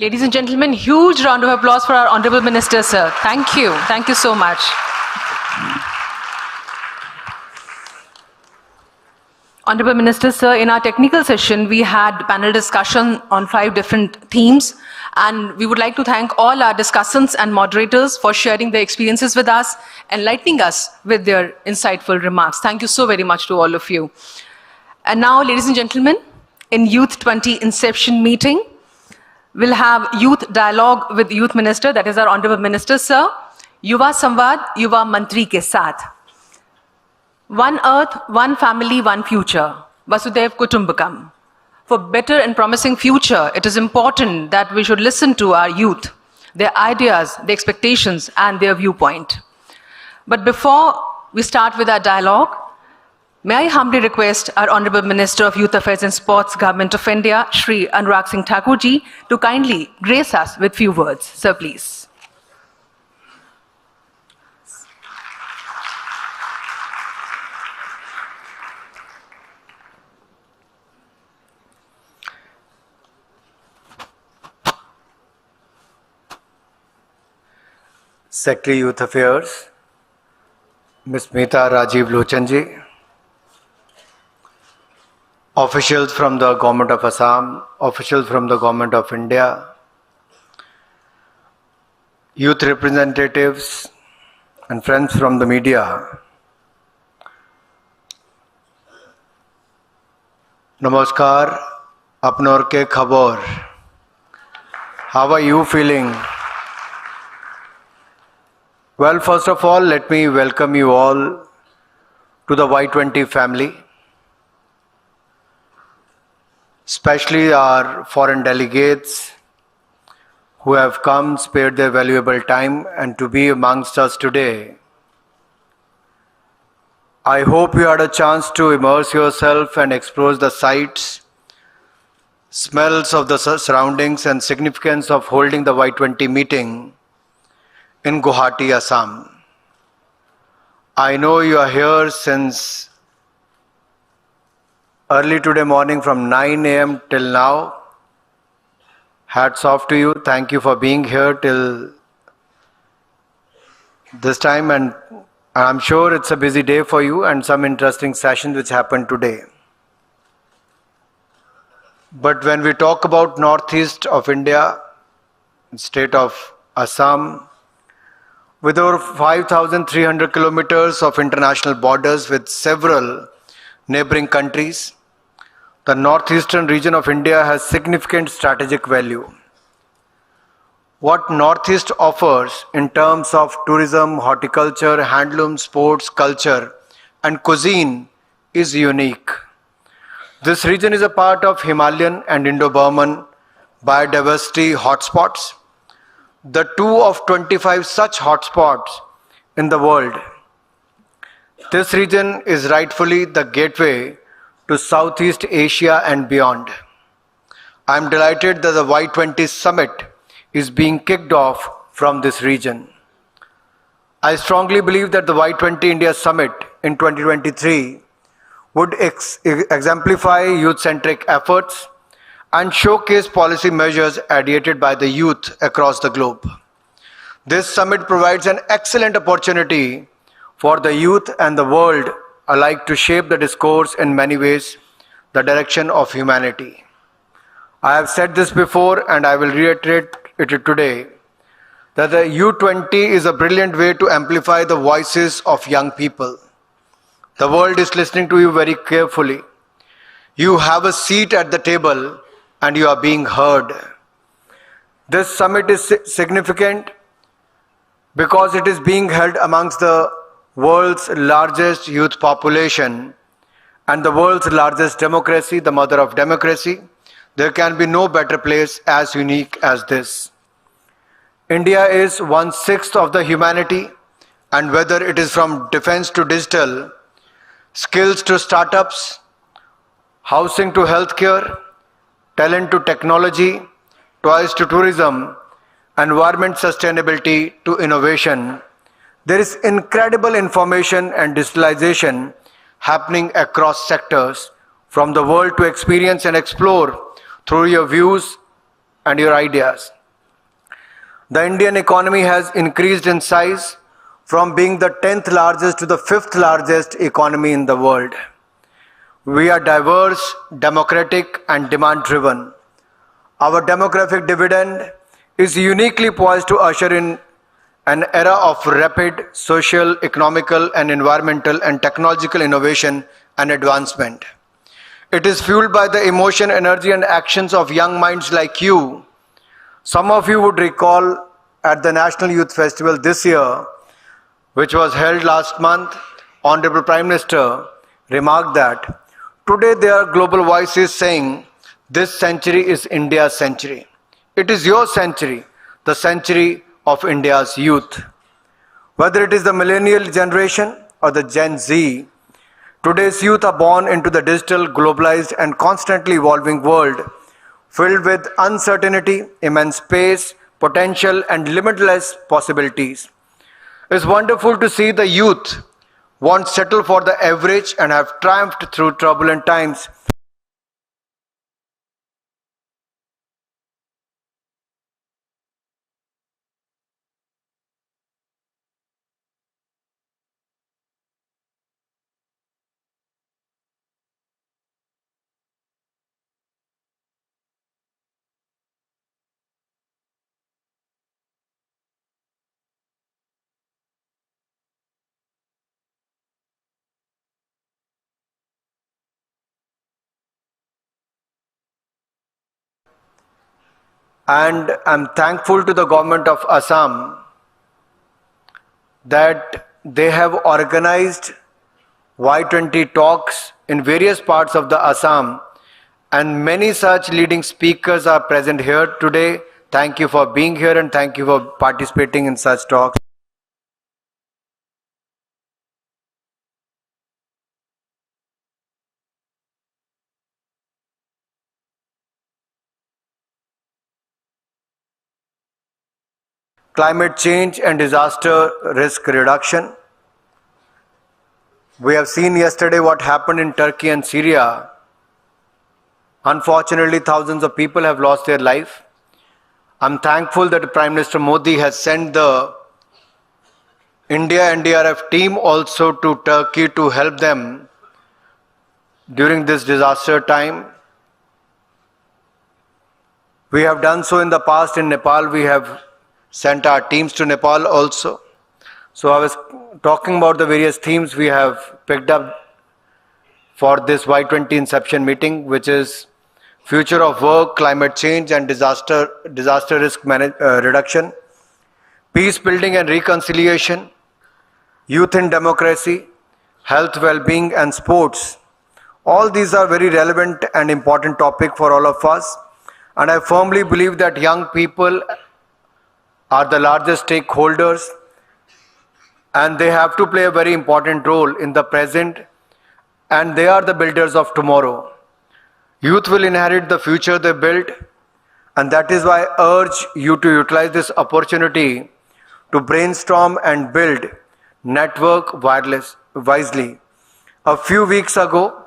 Ladies and gentlemen, huge round of applause for our Honorable Minister, sir. Thank you. Thank you so much. Honorable Minister, sir, in our technical session, we had panel discussion on 5 different themes, and we would like to thank all our discussants and moderators for sharing their experiences with us, enlightening us with their insightful remarks. Thank you so very much to all of you. And now, ladies and gentlemen, in Youth20 Inception Meeting, we'll have youth dialogue with Youth Minister, that is our Honorable Minister, sir. Yuva Samvad, Yuva Mantri ke saath. One earth, one family, one future. Vasudev Kutumbakam. For better and promising future, it is important that we should listen to our youth, their ideas, their expectations, and their viewpoint. But before we start with our dialogue, may I humbly request our Honorable Minister of Youth Affairs and Sports, Government of India, Shri Anurag Singh Thakur ji, to kindly grace us with few words. Sir, please. Secretary Youth Affairs, Ms. Meeta Rajiv Lochanji, officials from the Government of Assam, officials from the Government of India, youth representatives and friends from the media. Namaskar, apnor ke khabor. How are you feeling? Well, first of all, let me welcome you all to the Y20 family, especially our foreign delegates who have come, spared their valuable time, and to be amongst us today. I hope you had a chance to immerse yourself and explore the sights, smells of the surroundings, and significance of holding the Y20 meeting in Guwahati, Assam. I know you are here since early today morning from 9 a.m. till now. Hats off to you. Thank you for being here till this time, and I'm sure it's a busy day for you and some interesting sessions which happened today. But when we talk about northeast of India, state of Assam, with over 5,300 kilometers of international borders with several neighboring countries, the northeastern region of India has significant strategic value. What Northeast offers in terms of tourism, horticulture, handloom, sports, culture, and cuisine is unique. This region is a part of Himalayan and Indo-Burman biodiversity hotspots, the 2 of 25 such hotspots in the world. This region is rightfully the gateway to Southeast Asia and beyond. I am delighted that the Y20 summit is being kicked off from this region. I strongly believe that the Y20 India Summit in 2023 would exemplify youth-centric efforts and showcase policy measures advocated by the youth across the globe. This summit provides an excellent opportunity for the youth and the world alike to shape the discourse in many ways, the direction of humanity. I have said this before and I will reiterate it today, that the U20 is a brilliant way to amplify the voices of young people. The world is listening to you very carefully. You have a seat at the table and you are being heard. This summit is significant because it is being held amongst the world's largest youth population and the world's largest democracy, the mother of democracy. There can be no better place as unique as this. India is 1/6 of the humanity, and whether it is from defense to digital, skills to startups, housing to healthcare, talent to technology, toys to tourism, environment sustainability to innovation, there is incredible information and digitalization happening across sectors from the world to experience and explore through your views and your ideas. The Indian economy has increased in size from being the 10th largest to the 5th largest economy in the world. We are diverse, democratic, and demand-driven. Our demographic dividend is uniquely poised to usher in an era of rapid social, economical, and environmental and technological innovation and advancement. It is fueled by the emotion, energy, and actions of young minds like you. Some of you would recall at the National Youth Festival this year, which was held last month, Honorable Prime Minister remarked that today there are global voices saying this century is India's century. It is your century, the century of India's youth. Whether it is the millennial generation or the Gen Z, today's youth are born into the digital, globalized, and constantly evolving world filled with uncertainty, immense space, potential, and limitless possibilities. It's wonderful to see the youth won't settle for the average and have triumphed through turbulent times. And I'm thankful to the government of Assam that they have organized Y20 talks in various parts of the Assam, and many such leading speakers are present here today. Thank you for being here and thank you for participating in such talks. Climate change and disaster risk reduction. We have seen yesterday what happened in Turkey and Syria. Unfortunately, thousands of people have lost their life. I'm thankful that Prime Minister Modi has sent the India NDRF team also to Turkey to help them during this disaster time. We have done so in the past in Nepal. We have sent our teams to Nepal also. So I was talking about the various themes we have picked up for this Y20 Inception meeting, which is future of work, climate change and disaster risk reduction, peace building and reconciliation, youth in democracy, health, well-being and sports. All these are very relevant and important topic for all of us. And I firmly believe that young people are the largest stakeholders and they have to play a very important role in the present, and they are the builders of tomorrow. Youth will inherit the future they build, and that is why I urge you to utilize this opportunity to brainstorm and build network wisely. A few weeks ago,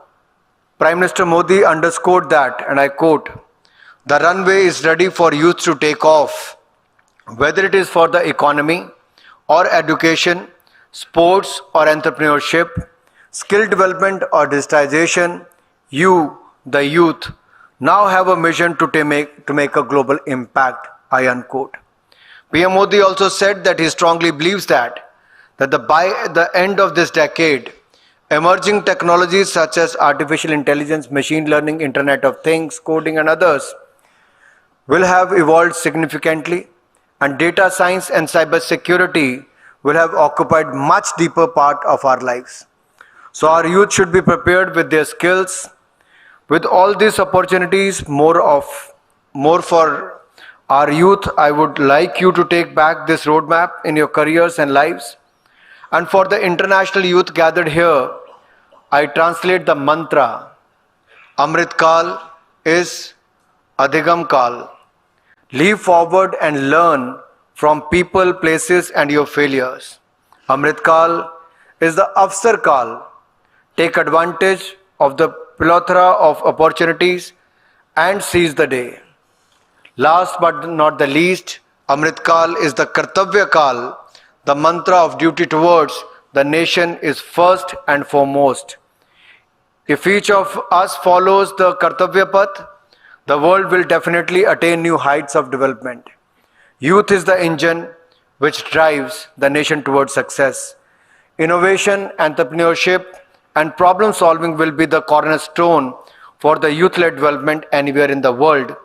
Prime Minister Modi underscored that, and I quote, "The runway is ready for youth to take off. Whether it is for the economy or education, sports or entrepreneurship, skill development or digitization, you, the youth, now have a mission to make a global impact," I unquote. PM Modi also said that he strongly believes that by the end of this decade, emerging technologies such as artificial intelligence, machine learning, Internet of Things, coding and others will have evolved significantly, and data science and cybersecurity will have occupied much deeper part of our lives. So our youth should be prepared with their skills. With all these opportunities, more for our youth, I would like you to take back this roadmap in your careers and lives. And for the international youth gathered here, I translate the mantra. Amrit Kal is Adhigam Kal. Leap forward and learn from people, places and your failures. Amrit Kal is the Avsar Kal. Take advantage of the plethora of opportunities and seize the day. Last but not the least, Amrit Kal is the Kartavya Kal. The mantra of duty towards the nation is first and foremost. If each of us follows the Kartavya Path, the world will definitely attain new heights of development. Youth is the engine which drives the nation towards success. Innovation, entrepreneurship, and problem solving will be the cornerstone for the youth-led development anywhere in the world.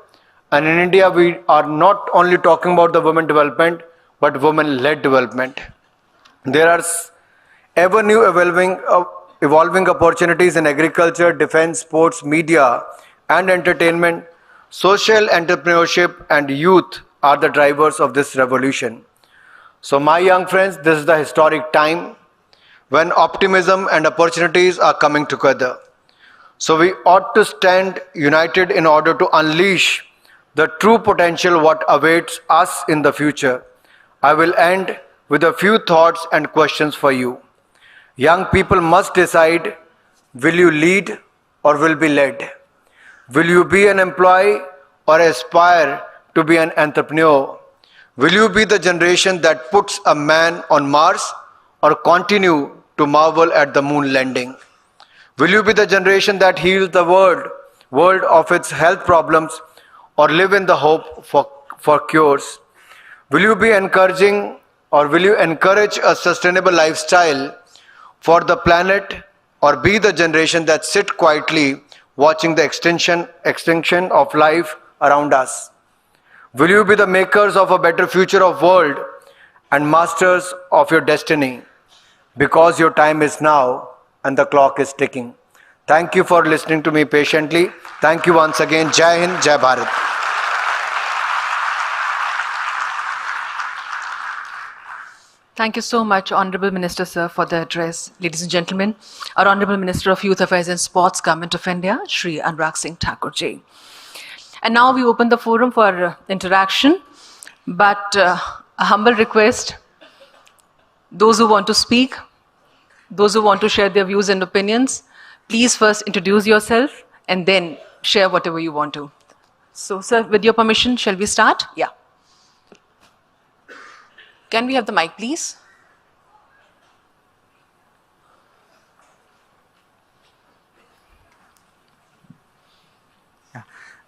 And in India, we are not only talking about the women development, but women-led development. There are ever new evolving opportunities in agriculture, defense, sports, media, and entertainment. Social entrepreneurship and youth are the drivers of this revolution. So my young friends, this is the historic time when optimism and opportunities are coming together. So we ought to stand united in order to unleash the true potential what awaits us in the future. I will end with a few thoughts and questions for you. Young people must decide, will you lead or will be led? Will you be an employee or aspire to be an entrepreneur? Will you be the generation that puts a man on Mars or continue to marvel at the moon landing? Will you be the generation that heals the world of its health problems or live in the hope for cures? Will you be encouraging or will you encourage a sustainable lifestyle for the planet or be the generation that sit quietly watching the extinction of life around us? Will you be the makers of a better future of world and masters of your destiny? Because your time is now and the clock is ticking. Thank you for listening to me patiently. Thank you once again. Jai Hind, Jai Bharat. Thank you so much, Honorable Minister, sir, for the address. Ladies and gentlemen, our Honorable Minister of Youth Affairs and Sports, Government of India, Shri Anurag Singh Thakur ji. And now we open the forum for interaction, but a humble request, those who want to speak, those who want to share their views and opinions, please first introduce yourself and then share whatever you want to. So, sir, with your permission, shall we start? Yeah. Can we have the mic, please?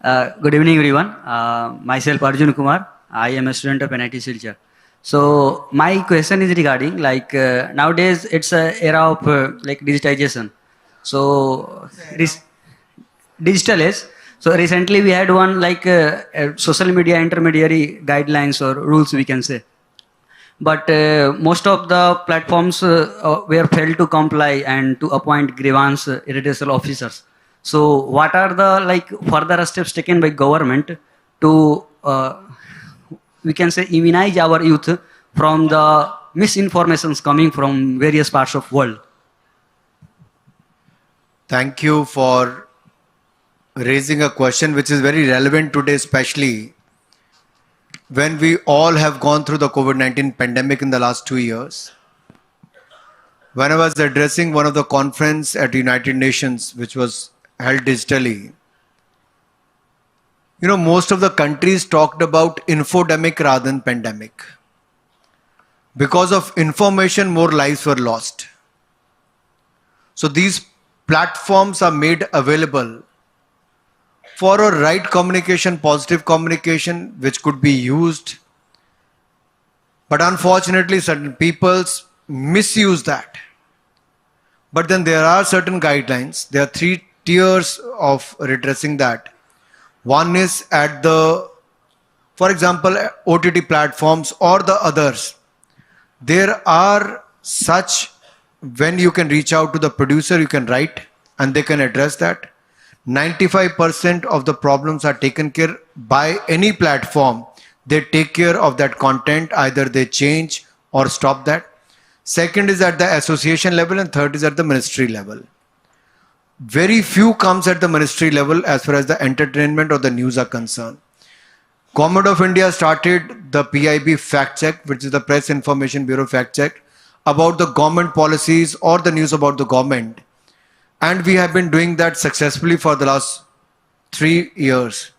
Good evening, everyone. Myself, Arjun Kumar. I am a student of NIT Silchar. So my question is regarding nowadays it's an era of digitization. So digital is. So recently we had one social media intermediary guidelines or rules we can say. But most of the platforms were failed to comply and to appoint grievance redressal officers. So what are the further steps taken by government to we can say immunize our youth from the misinformations coming from various parts of world? Thank you for raising a question which is very relevant today, especially when we all have gone through the COVID-19 pandemic in the last 2 years. When I was addressing one of the conference at United Nations, which was held digitally, most of the countries talked about infodemic rather than pandemic. Because of information, more lives were lost. So these platforms are made available for a right communication, positive communication, which could be used. But unfortunately, certain peoples misuse that. But then there are certain guidelines. There are 3 tiers of redressing that. One is at for example, OTT platforms or the others. There are such, when you can reach out to the producer, you can write and they can address that. 95% of the problems are taken care by any platform. They take care of that content, either they change or stop that. Second is at the association level and third is at the ministry level. Very few comes at the ministry level as far as the entertainment or the news are concerned. Government of India started the PIB fact check, which is the Press Information Bureau fact check, about the government policies or the news about the government. And we have been doing that successfully for the last 3 years.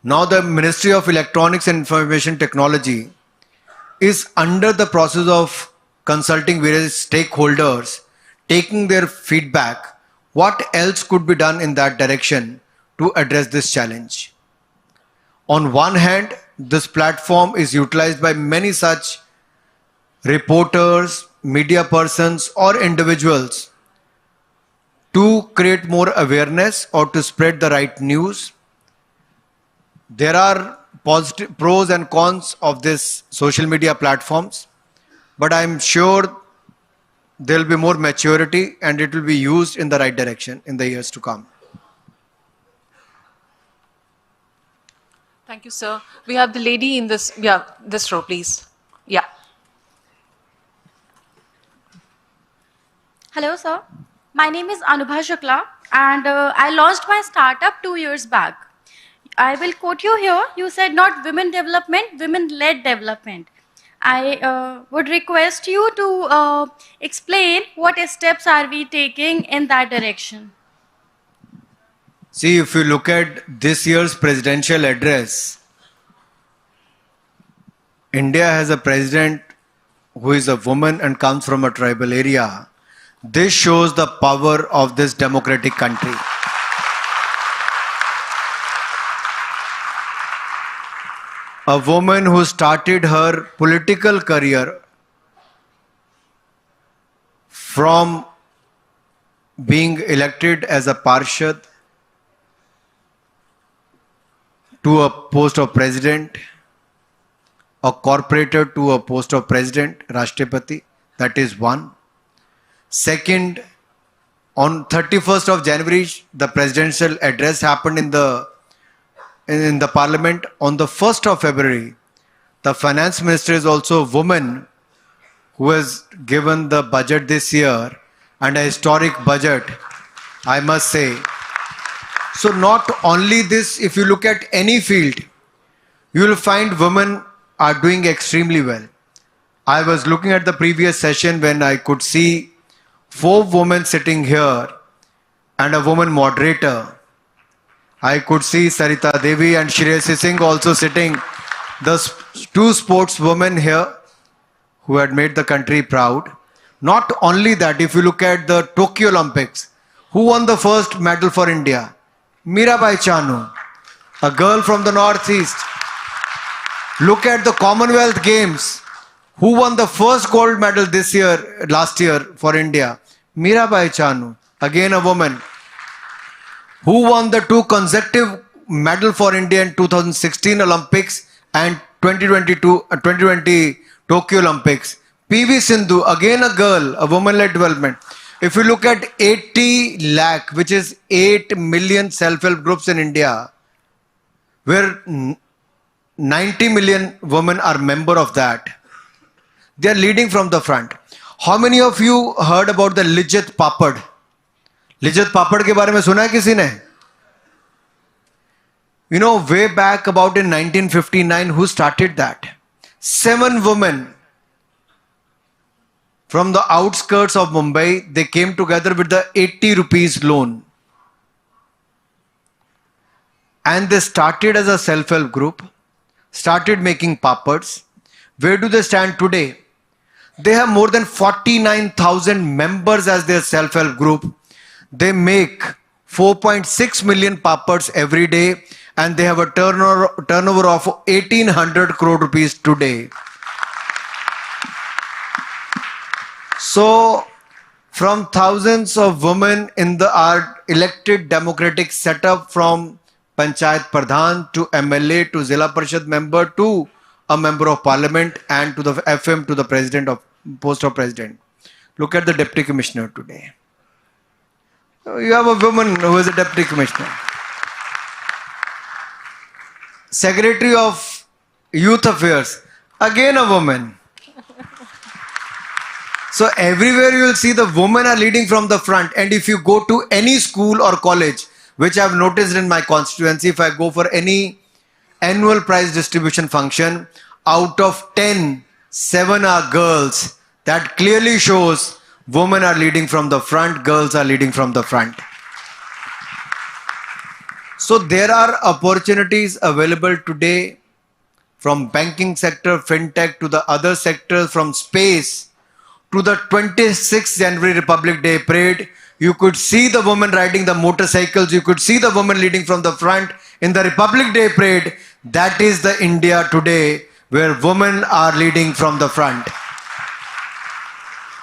Now the Ministry of Electronics and Information Technology is under the process of consulting various stakeholders, taking their feedback, what else could be done in that direction to address this challenge. On one hand, this platform is utilized by many such reporters, media persons or individuals to create more awareness or to spread the right news. There are positive pros and cons of this social media platforms, but I'm sure there will be more maturity and it will be used in the right direction in the years to come. Thank you, sir. We have the lady in this row, please. Yeah. Hello, sir. My name is Anubha Shukla, and I launched my startup 2 years back. I will quote you here. You said not women development, women-led development. I would request you to explain what steps are we taking in that direction. See, if you look at this year's presidential address, India has a president who is a woman and comes from a tribal area. This shows the power of this democratic country. A woman who started her political career from being elected as a Parshad to a post of president, a corporator to a post of president, Rashtrapati, that is one. Second, on 31st of January, the presidential address happened in the parliament. On the 1st of February, the finance minister is also a woman who has given the budget this year, and a historic budget, I must say. So not only this, if you look at any field, you will find women are doing extremely well. I was looking at the previous session when I could see 4 women sitting here and a woman moderator. I could see Sarita Devi and Shri Singh also sitting, the 2 sportswomen here who had made the country proud. Not only that, if you look at the Tokyo Olympics, who won the first medal for India? Mirabai Chanu, a girl from the northeast. Look at the Commonwealth Games. Who won the first gold medal last year for India? Mirabai Chanu, again a woman. Who won the 2 consecutive medals for India in 2016 Olympics and 2020 Tokyo Olympics? PV Sindhu, again a girl, a woman-led development. If you look at 80 lakh, which is 8 million self-help groups in India, where 90 million women are member of that, they are leading from the front. How many of you heard about the Lijjat Papad? Lijjat Papad के बारे में सुना है किसी ने? You know, way back about in 1959, who started that? 7 women from the outskirts of Mumbai. They came together with the 80 rupees loan. And they started as a self-help group, started making papads. Where do they stand today? They have more than 49,000 members as their self-help group. They make 4.6 million papads every day, and they have a turnover of 1,800 crore rupees today. So, from thousands of women in our elected democratic setup, from Panchayat Pradhan to MLA to Zilla Parishad member to a member of parliament and to the FM to the president of post of president. Look at the deputy commissioner today. You have a woman who is a deputy commissioner. Secretary of Youth Affairs, again a woman. So everywhere you will see the women are leading from the front. And if you go to any school or college, which I have noticed in my constituency, if I go for any annual prize distribution function, out of 10, 7 are girls. That clearly shows women are leading from the front, girls are leading from the front. So there are opportunities available today from banking sector, fintech to the other sectors, from space to the 26th January Republic Day parade. You could see the women riding the motorcycles. You could see the women leading from the front in the Republic Day parade. That is the India today where women are leading from the front.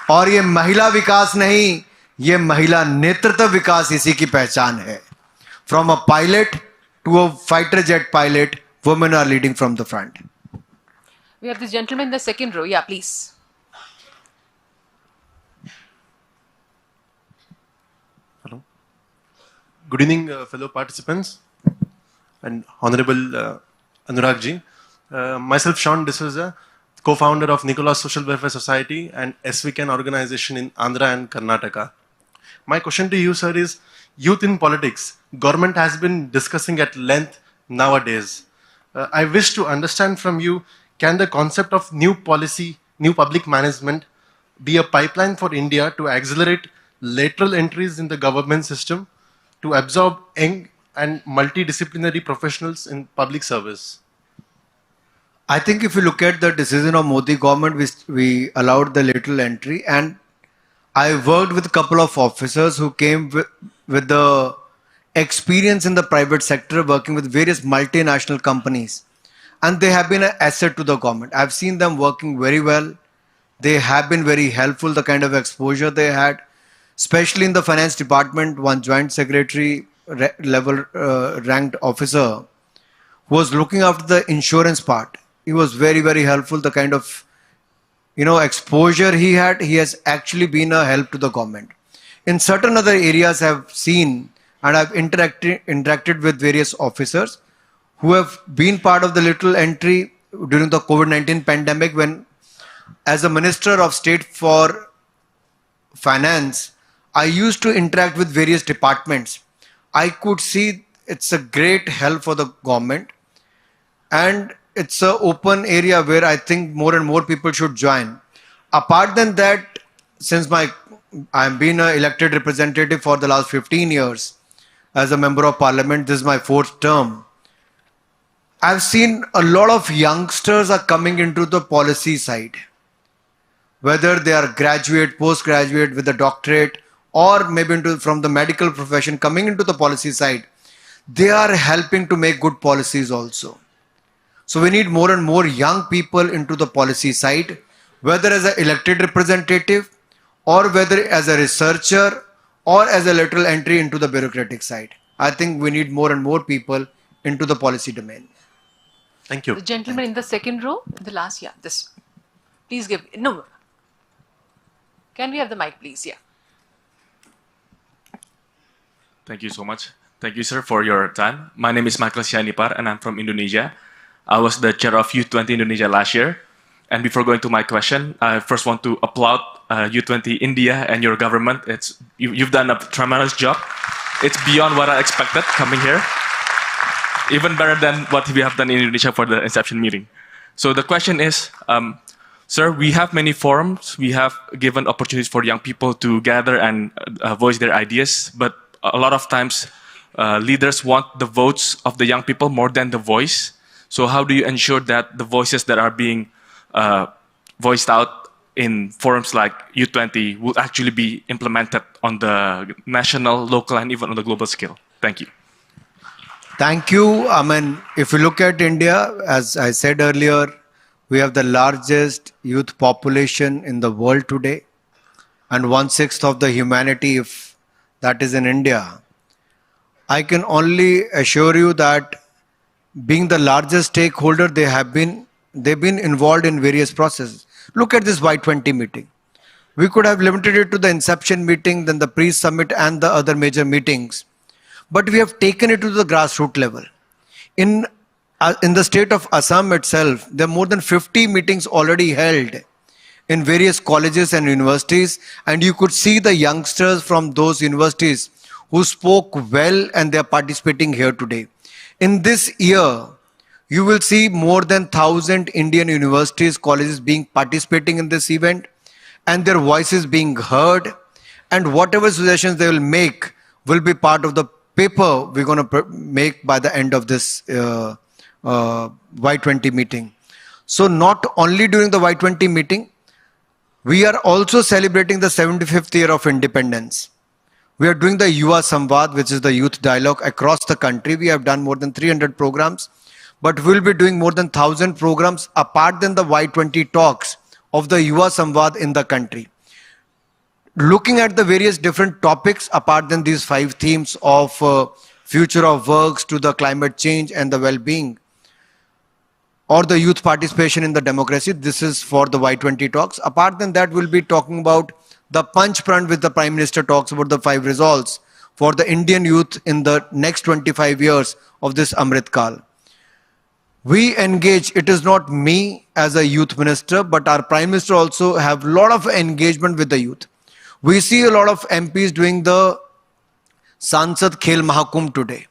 और ये महिला विकास नहीं, ये महिला नेतृत्व विकास इसी की पहचान है. From a pilot to a fighter jet pilot, women are leading from the front. We have this gentleman in the second row. Yeah, please. Hello. Good evening, fellow participants and Honorable Anurag ji. Myself, Sean D'Souza, co-founder of Nicholas Social Welfare Society and SVCAN organization in Andhra and Karnataka. My question to you, sir, is youth in politics. Government has been discussing at length nowadays. I wish to understand from you, can the concept of new policy, new public management be a pipeline for India to accelerate lateral entries in the government system to absorb young and multidisciplinary professionals in public service? I think if you look at the decision of Modi government, we allowed the lateral entry, and I worked with a couple of officers who came with the experience in the private sector, working with various multinational companies, and they have been an asset to the government. I've seen them working very well. They have been very helpful, the kind of exposure they had, especially in the finance department. One joint secretary level ranked officer who was looking after the insurance part. He was very, very helpful. The kind of exposure he had, he has actually been a help to the government. In certain other areas I've seen, and I've interacted with various officers who have been part of the lateral entry during the COVID-19 pandemic, when as a Minister of State for Finance, I used to interact with various departments. I could see it's a great help for the government, and it's an open area where I think more and more people should join. Apart than that, since I've been an elected representative for the last 15 years as a member of parliament, this is my 4th term. I've seen a lot of youngsters are coming into the policy side, whether they are graduate, postgraduate with a doctorate, or maybe from the medical profession coming into the policy side. They are helping to make good policies also. So we need more and more young people into the policy side, whether as an elected representative or whether as a researcher or as a lateral entry into the bureaucratic side. I think we need more and more people into the policy domain. Thank you. The gentleman in the second row, the last, yeah, this. Please give, no. Can we have the mic, please? Yeah. Thank you so much. Thank you, sir, for your time. My name is Michael Sianipar, and I'm from Indonesia. I was the chair of Youth20 Indonesia last year. And before going to my question, I first want to applaud Youth20 India and your government. You've done a tremendous job. It's beyond what I expected coming here. Even better than what we have done in Indonesia for the Inception meeting. So the question is, sir, we have many forums. We have given opportunities for young people to gather and voice their ideas. But a lot of times, leaders want the votes of the young people more than the voice. So how do you ensure that the voices that are being voiced out in forums like Youth20 will actually be implemented on the national, local, and even on the global scale? Thank you. Thank you. I mean, if you look at India, as I said earlier, we have the largest youth population in the world today, and 1/6 of the humanity, if that is in India. I can only assure you that being the largest stakeholder, they've been involved in various processes. Look at this Y20 meeting. We could have limited it to the Inception meeting, then the pre-summit and the other major meetings. But we have taken it to the grassroots level. In the state of Assam itself, there are more than 50 meetings already held in various colleges and universities, and you could see the youngsters from those universities who spoke well, and they are participating here today. In this year, you will see more than 1,000 Indian universities, colleges participating in this event, and their voices being heard, and whatever suggestions they will make will be part of the paper we're going to make by the end of this Y20 meeting. So not only during the Y20 meeting, we are also celebrating the 75th year of independence. We are doing the Yuva Samvad, which is the youth dialogue across the country. We have done more than 300 programs, but we'll be doing more than 1,000 programs apart than the Y20 talks of the Yuva Samvad in the country. Looking at the various different topics apart than these 5 themes of future of works to the climate change and the well-being, or the youth participation in the democracy. This is for the Y20 talks. Apart than that, we'll be talking about the Panch Pran, with the Prime Minister talks about the 5 resolves for the Indian youth in the next 25 years of this Amrit Kal. We engage, it is not me as a youth minister, but our Prime Minister also have a lot of engagement with the youth. We see a lot of MPs doing the Sansad Khel Mahakumbh today,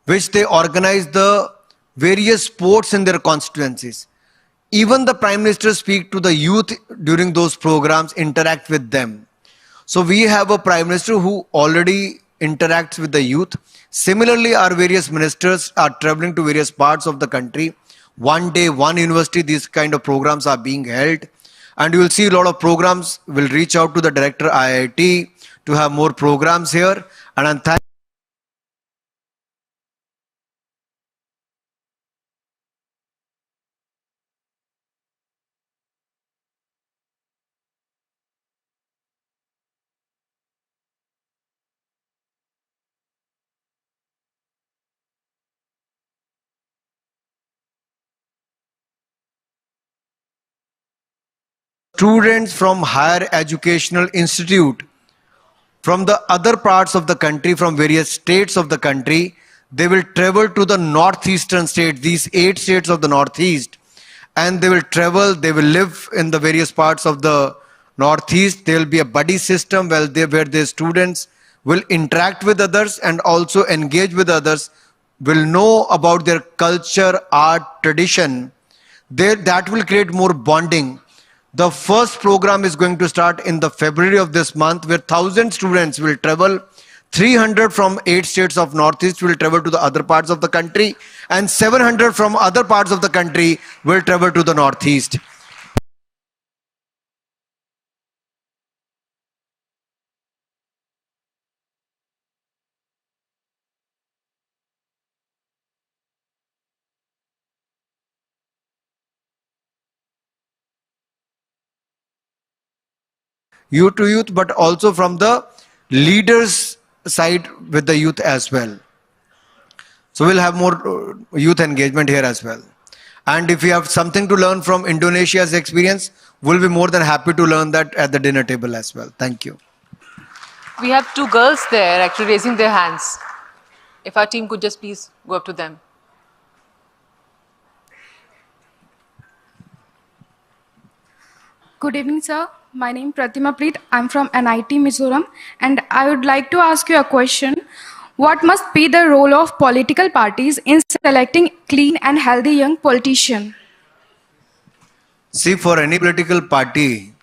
which they organize the various sports in their constituencies. Even the Prime Minister speak to the youth during those programs, interact with them. So we have a Prime Minister who already interacts with the youth. Similarly, our various ministers are traveling to various parts of the country. One day, one university, these kind of programs are being held. And you will see a lot of programs will reach out to the director IIT to have more programs here. And I'm thankful students from higher educational institute from the other parts of the country, from various states of the country. They will travel to the northeastern states, these 8 states of the northeast, and they will travel, they will live in the various parts of the northeast. There will be a buddy system where the students will interact with others and also engage with others, will know about their culture, art, tradition. That will create more bonding. The first program is going to start in the February of this month, where 1,000 students will travel. 300 from 8 states of Northeast will travel to the other parts of the country, and 700 from other parts of the country will travel to the Northeast. Youth to youth, but also from the leaders side with the youth as well. So we'll have more youth engagement here as well. And if you have something to learn from Indonesia's experience, we'll be more than happy to learn that at the dinner table as well. Thank you. We have 2 girls there actually raising their hands. If our team could just please go up to them. Good evening, sir. My name is Pratima Preet. I'm from NIT Mizoram, and I would like to ask you a question. What must be the role of political parties in selecting clean and healthy young politicians? See, for any political party,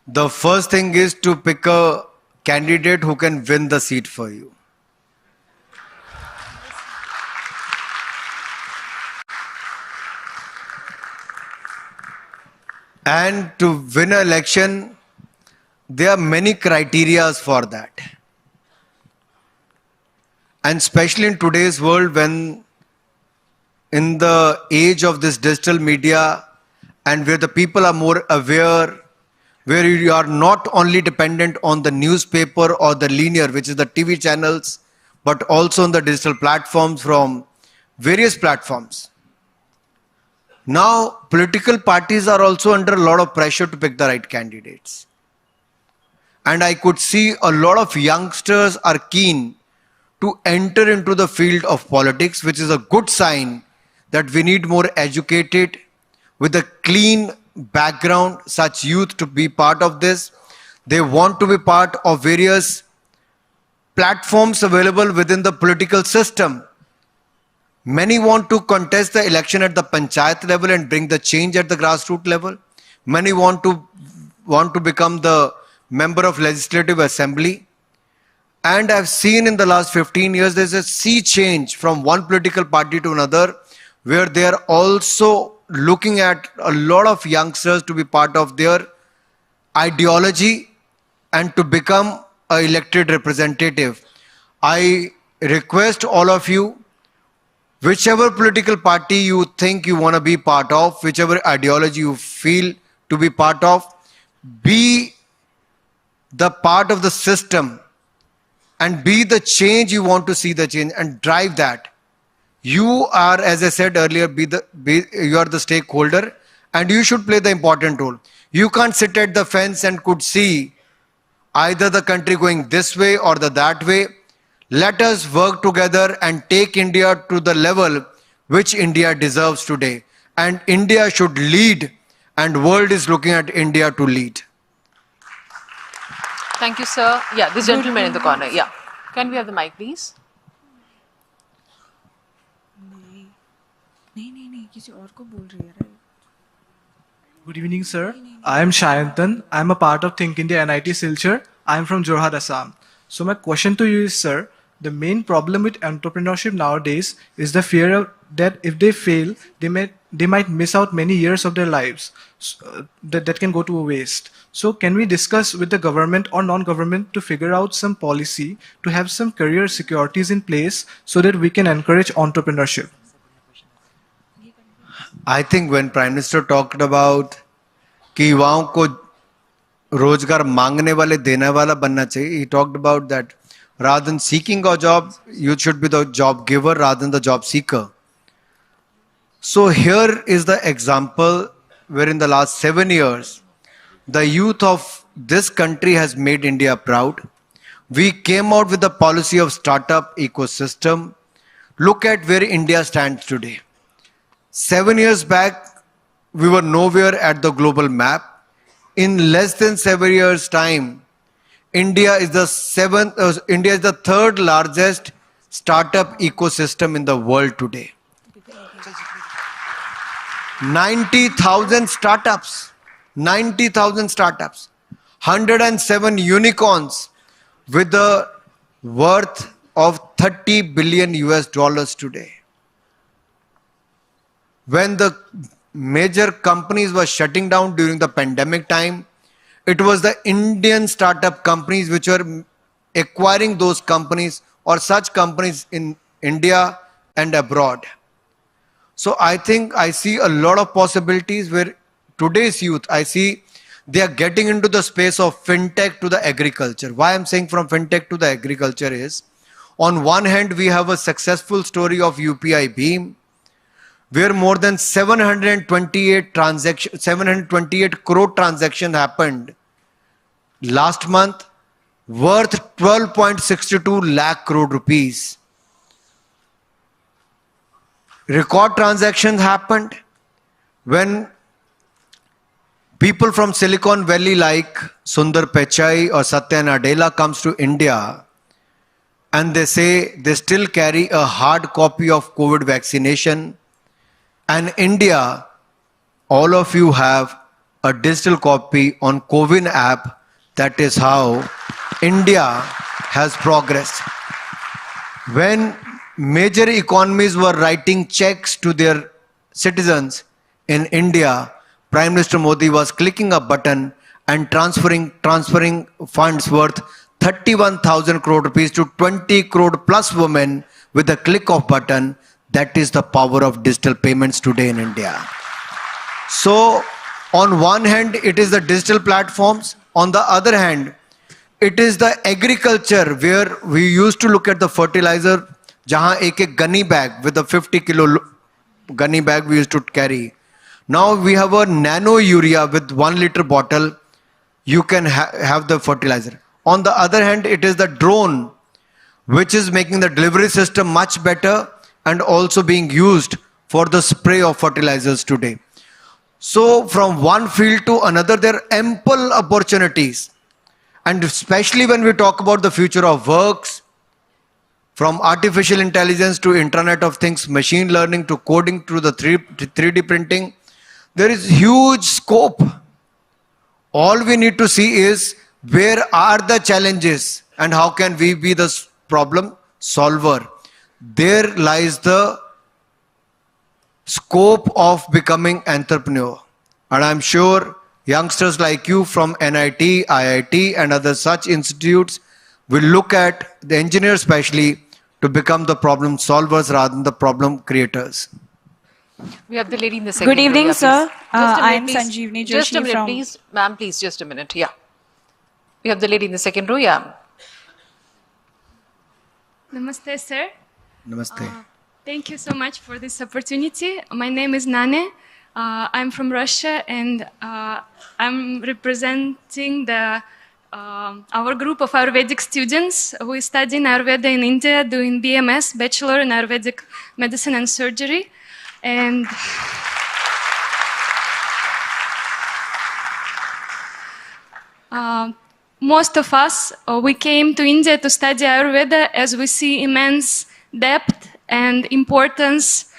the first thing is to pick a candidate who can win the seat for you. And to win an election, there are many criteria for that. And especially in today's world, when in the age of this digital media and where the people are more aware, where you are not only dependent on the newspaper or the linear, which is the TV channels, but also on the digital platforms from various platforms. Now, political parties are also under a lot of pressure to pick the right candidates. And I could see a lot of youngsters are keen to enter into the field of politics, which is a good sign that we need more educated, with a clean background, such youth to be part of this. They want to be part of various platforms available within the political system. Many want to contest the election at the panchayat level and bring the change at the grassroots level. Many want to become the member of legislative assembly. And I've seen in the last 15 years, there's a sea change from one political party to another, where they are also looking at a lot of youngsters to be part of their ideology and to become an elected representative. I request all of you, whichever political party you think you want to be part of, whichever ideology you feel to be part of, be the part of the system and be the change you want to see the change and drive that. You are, as I said earlier, you are the stakeholder and you should play the important role. You can't sit at the fence and could see either the country going this way or that way. Let us work together and take India to the level which India deserves today. And India should lead, and world is looking at India to lead. Thank you, sir. Yeah, this gentleman in the corner. Yeah. Can we have the mic, please? Good evening, sir. I am Shayantan. I am a part of Think India NIT Silchar. I am from Jorhat, Assam. So my question to you is, sir, the main problem with entrepreneurship nowadays is the fear that if they fail, they might miss out many years of their lives that can go to waste. So can we discuss with the government or non-government to figure out some policy to have some career securities in place so that we can encourage entrepreneurship? I think when Prime Minister talked about कि युवाओं को रोजगार मांगने वाले देने वाला बनना चाहिए, he talked about that rather than seeking a job, you should be the job giver rather than the job seeker. So here is the example where in the last 7 years, the youth of this country has made India proud. We came out with the policy of startup ecosystem. Look at where India stands today. 7 years back, we were nowhere at the global map. In less than 7 years' time, India is the third largest startup ecosystem in the world today. 90,000 startups, 107 unicorns with a worth of $30 billion today. When the major companies were shutting down during the pandemic time, it was the Indian startup companies which were acquiring those companies or such companies in India and abroad. So I think I see a lot of possibilities where today's youth, I see they are getting into the space of fintech to the agriculture. Why I'm saying from fintech to the agriculture is, on one hand, we have a successful story of UPI Beam, where more than 728 crore transactions happened last month, worth 12.62 lakh crore rupees. Record transactions happened when people from Silicon Valley like Sundar Pichai or Satya Nadella comes to India and they say they still carry a hard copy of COVID vaccination. And India, all of you have a digital copy on CoWIN app. That is how India has progressed. When major economies were writing checks to their citizens in India, Prime Minister Modi was clicking a button and transferring funds worth 31,000 crore rupees to 20 crore plus women with a click of button. That is the power of digital payments today in India. So on one hand, it is the digital platforms. On the other hand, it is the agriculture where we used to look at the fertilizer, jahan ek gunny bag with a 50 kilo gunny bag we used to carry. Now we have a nano urea with 1 liter bottle. You can have the fertilizer. On the other hand, it is the drone which is making the delivery system much better and also being used for the spray of fertilizers today. So from one field to another, there are ample opportunities. And especially when we talk about the future of works, from artificial intelligence to Internet of Things, machine learning to coding to the 3D printing, there is huge scope. All we need to see is where are the challenges and how can we be the problem solver? There lies the scope of becoming entrepreneur. And I'm sure youngsters like you from NIT, IIT and other such institutes will look at the engineers especially to become the problem solvers rather than the problem creators. We have the lady in the second Good evening, row. sir. I am Please. Sanjeevani Just a Joshi minute, from... please. Ma'am, please, just a minute. Yeah. We have the lady in the second row. Yeah. Namaste, sir. Namaste. Thank you so much for this opportunity. My name is Nane. I'm from Russia, and I'm representing our group of Ayurvedic students who is studying Ayurveda in India, doing BMS, Bachelor in Ayurvedic Medicine and Surgery. And most of us, we came to India to study Ayurveda as we see immense depth and importance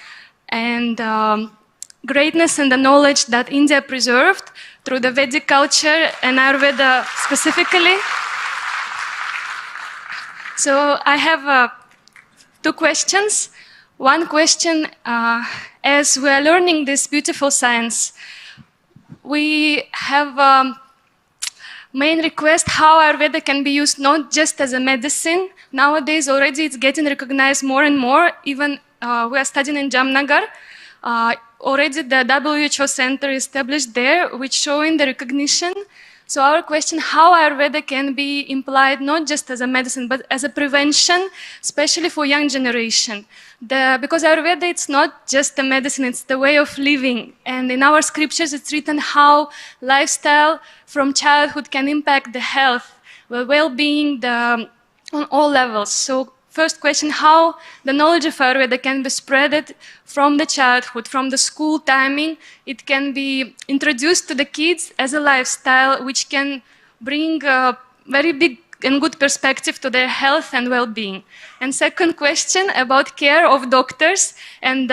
and greatness in the knowledge that India preserved through the Vedic culture and Ayurveda specifically. So I have two questions. One question, as we are learning this beautiful science, we have main request how Ayurveda can be used not just as a medicine. Nowadays already it's getting recognized more and more. Even we are studying in Jamnagar. Already the WHO center is established there, which showing the recognition. So our question, how Ayurveda can be implied not just as a medicine, but as a prevention, especially for young generation. Because Ayurveda, it's not just a medicine, it's the way of living. And in our scriptures, it's written how lifestyle from childhood can impact the health, the well-being, on all levels. So first question, how the knowledge of Ayurveda can be spread from the childhood, from the school timing. It can be introduced to the kids as a lifestyle, which can bring a very big and good perspective to their health and well-being. And second question about care of doctors and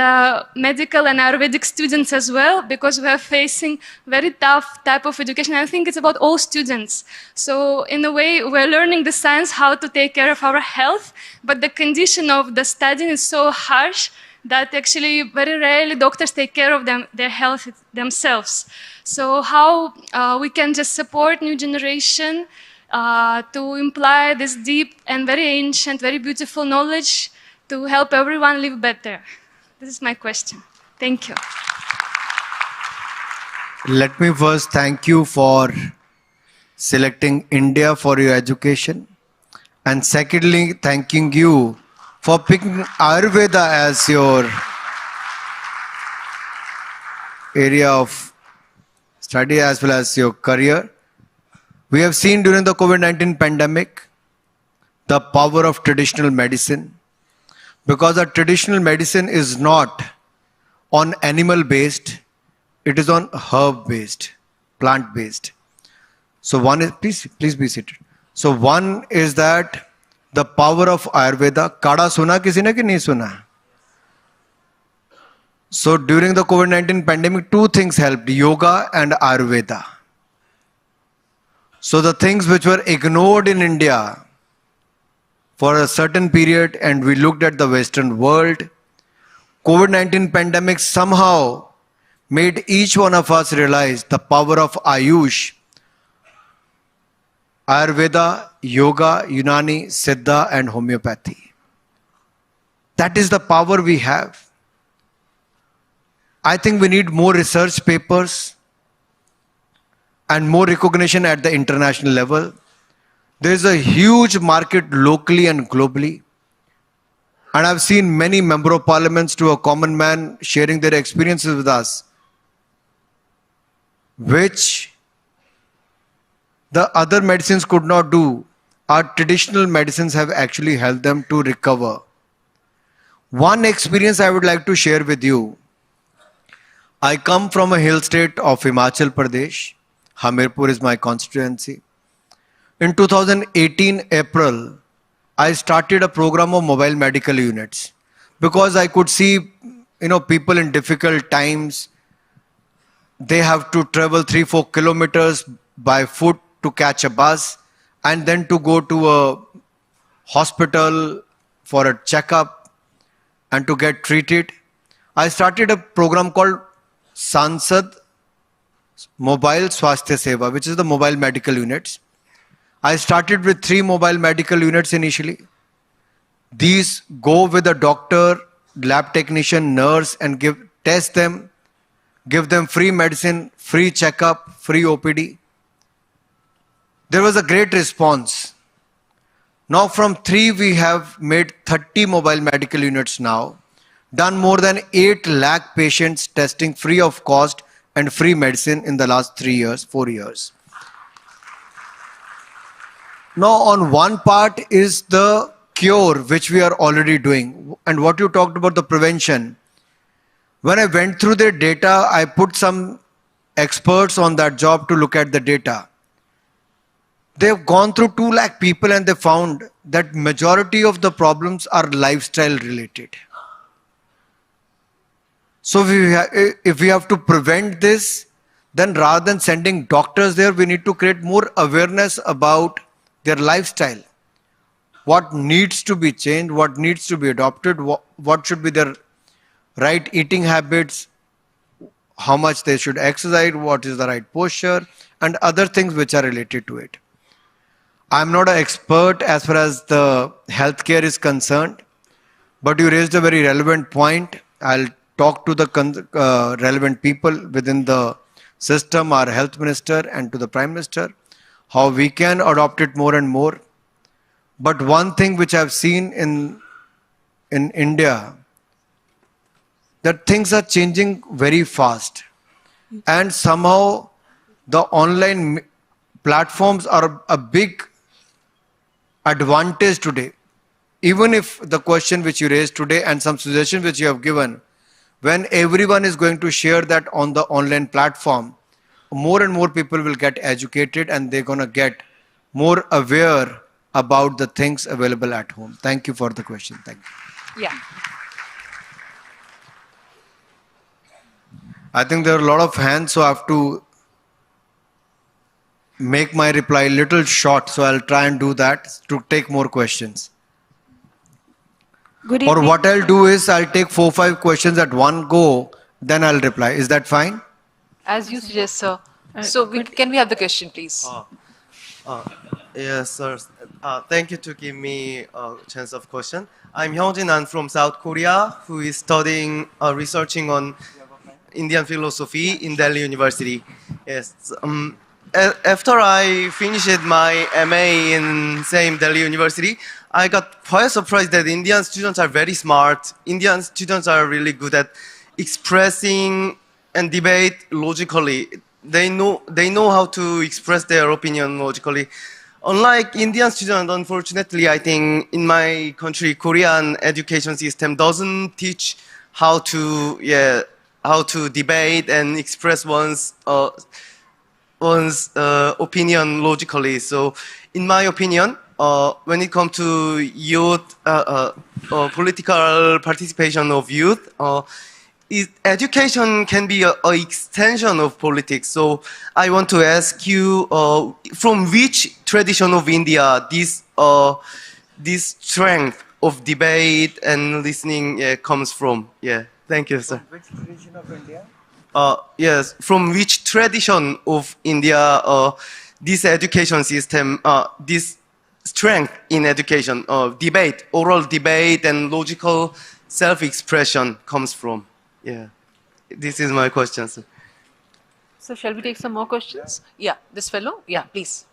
medical and Ayurvedic students as well, because we are facing very tough type of education. I think it's about all students. So in a way, we're learning the science, how to take care of our health, but the condition of the studying is so harsh that actually very rarely doctors take care of their health themselves. So how we can just support new generation to imply this deep and very ancient, very beautiful knowledge to help everyone live better? This is my question. Thank you. Let me first thank you for selecting India for your education. And secondly, thanking you for picking Ayurveda as your area of study as well as your career. We have seen during the COVID-19 pandemic the power of traditional medicine, because a traditional medicine is not on animal based, it is on herb based, plant based. So one is, please be seated. So one is that the power of Ayurveda. Kada suna kisi ne ki nahi suna? So during the COVID-19 pandemic, two things helped, yoga and Ayurveda. So the things which were ignored in India for a certain period, and we looked at the Western world, COVID-19 pandemic somehow made each one of us realize the power of Ayush, Ayurveda, Yoga, Unani, Siddha and homeopathy. That is the power we have. I think we need more research papers and more recognition at the international level. There is a huge market locally and globally. And I've seen many member of parliaments to a common man sharing their experiences with us, which the other medicines could not do. Our traditional medicines have actually helped them to recover. One experience I would like to share with you. I come from a hill state of Himachal Pradesh. Hamirpur is my constituency. In 2018 April, I started a program of mobile medical units because I could see, people in difficult times, they have to travel 3-4 kilometers by foot to catch a bus and then to go to a hospital for a checkup and to get treated. I started a program called Sansad Mobile Swasthya Seva, which is the mobile medical units. I started with 3 mobile medical units initially. These go with a doctor, lab technician, nurse and test them, give them free medicine, free checkup, free OPD. There was a great response. Now from 3 we have made 30 mobile medical units now, done more than 8 lakh patients testing free of cost and free medicine in the last 3 years, 4 years. Now on one part is the cure, which we are already doing. And what you talked about, the prevention. When I went through the data, I put some experts on that job to look at the data. They've gone through 2 lakh people and they found that majority of the problems are lifestyle related. So if we have to prevent this, then rather than sending doctors there, we need to create more awareness about their lifestyle. What needs to be changed, what needs to be adopted, what should be their right eating habits, how much they should exercise, what is the right posture, and other things which are related to it. I'm not an expert as far as the healthcare is concerned, but you raised a very relevant point. I'll talk to the relevant people within the system, our health minister and to the Prime Minister, how we can adopt it more and more. But one thing which I've seen in India, that things are changing very fast. And somehow the online platforms are a big advantage today. Even if the question which you raised today and some suggestions which you have given, when everyone is going to share that on the online platform, more and more people will get educated and they're going to get more aware about the things available at home. Thank you for the question. Thank you. Yeah. I think there are a lot of hands, so I have to make my reply a little short. So I'll try and do that to take more questions. Good evening. Or what I'll do is I'll take 4 or 5 questions at one go, then I'll reply. Is that fine? As you suggest, sir. So can we have the question, please? Yes, sir. Thank you to give me a chance of question. I'm Hyungjin. I'm from South Korea, who is studying, researching on Indian philosophy in Delhi University. Yes. After I finished my MA in same Delhi University, I got quite surprised that Indian students are very smart. Indian students are really good at expressing and debate logically. They know how to express their opinion logically. Unlike Indian students, unfortunately, I think in my country, Korean education system doesn't teach how to debate and express one's opinion logically. So, in my opinion, when it comes to youth, political participation of youth, education can be an extension of politics. So I want to ask you, from which tradition of India this strength of debate and listening comes from? Yeah, thank you, sir. From which tradition of India? Yes, from which tradition of India this education system, this strength in education, debate, oral debate and logical self-expression comes from? Yeah, this is my question, sir. So shall we take some more questions? Yeah, this fellow. Yeah, please.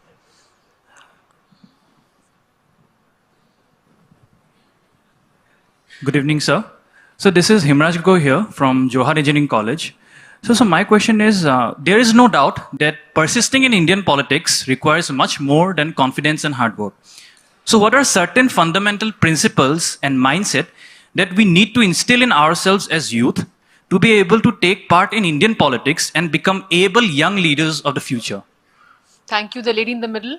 Good evening, sir. So this is Himraj Go here from Johar Engineering College. So my question is, there is no doubt that persisting in Indian politics requires much more than confidence and hard work. So what are certain fundamental principles and mindset that we need to instill in ourselves as youth to be able to take part in Indian politics and become able young leaders of the future? Thank you. The lady in the middle.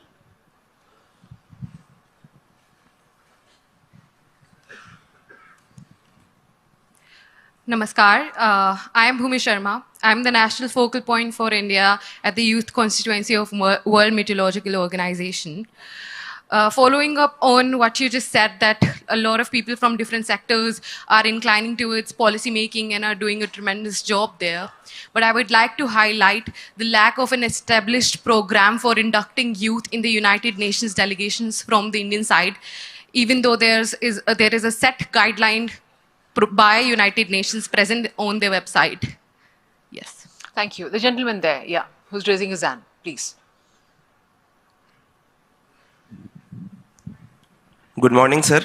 Namaskar. I am Bhumi Sharma. I am the national focal point for India at the Youth Constituency of World Meteorological Organization. following up on what you just said, that a lot of people from different sectors are inclining towards policy making and are doing a tremendous job there. But I would like to highlight the lack of an established program for inducting youth in the United Nations delegations from the Indian side, even though there is a set guideline by United Nations present on their website. Yes. Thank you. The gentleman there, yeah, who's raising his hand, please. Good morning, sir.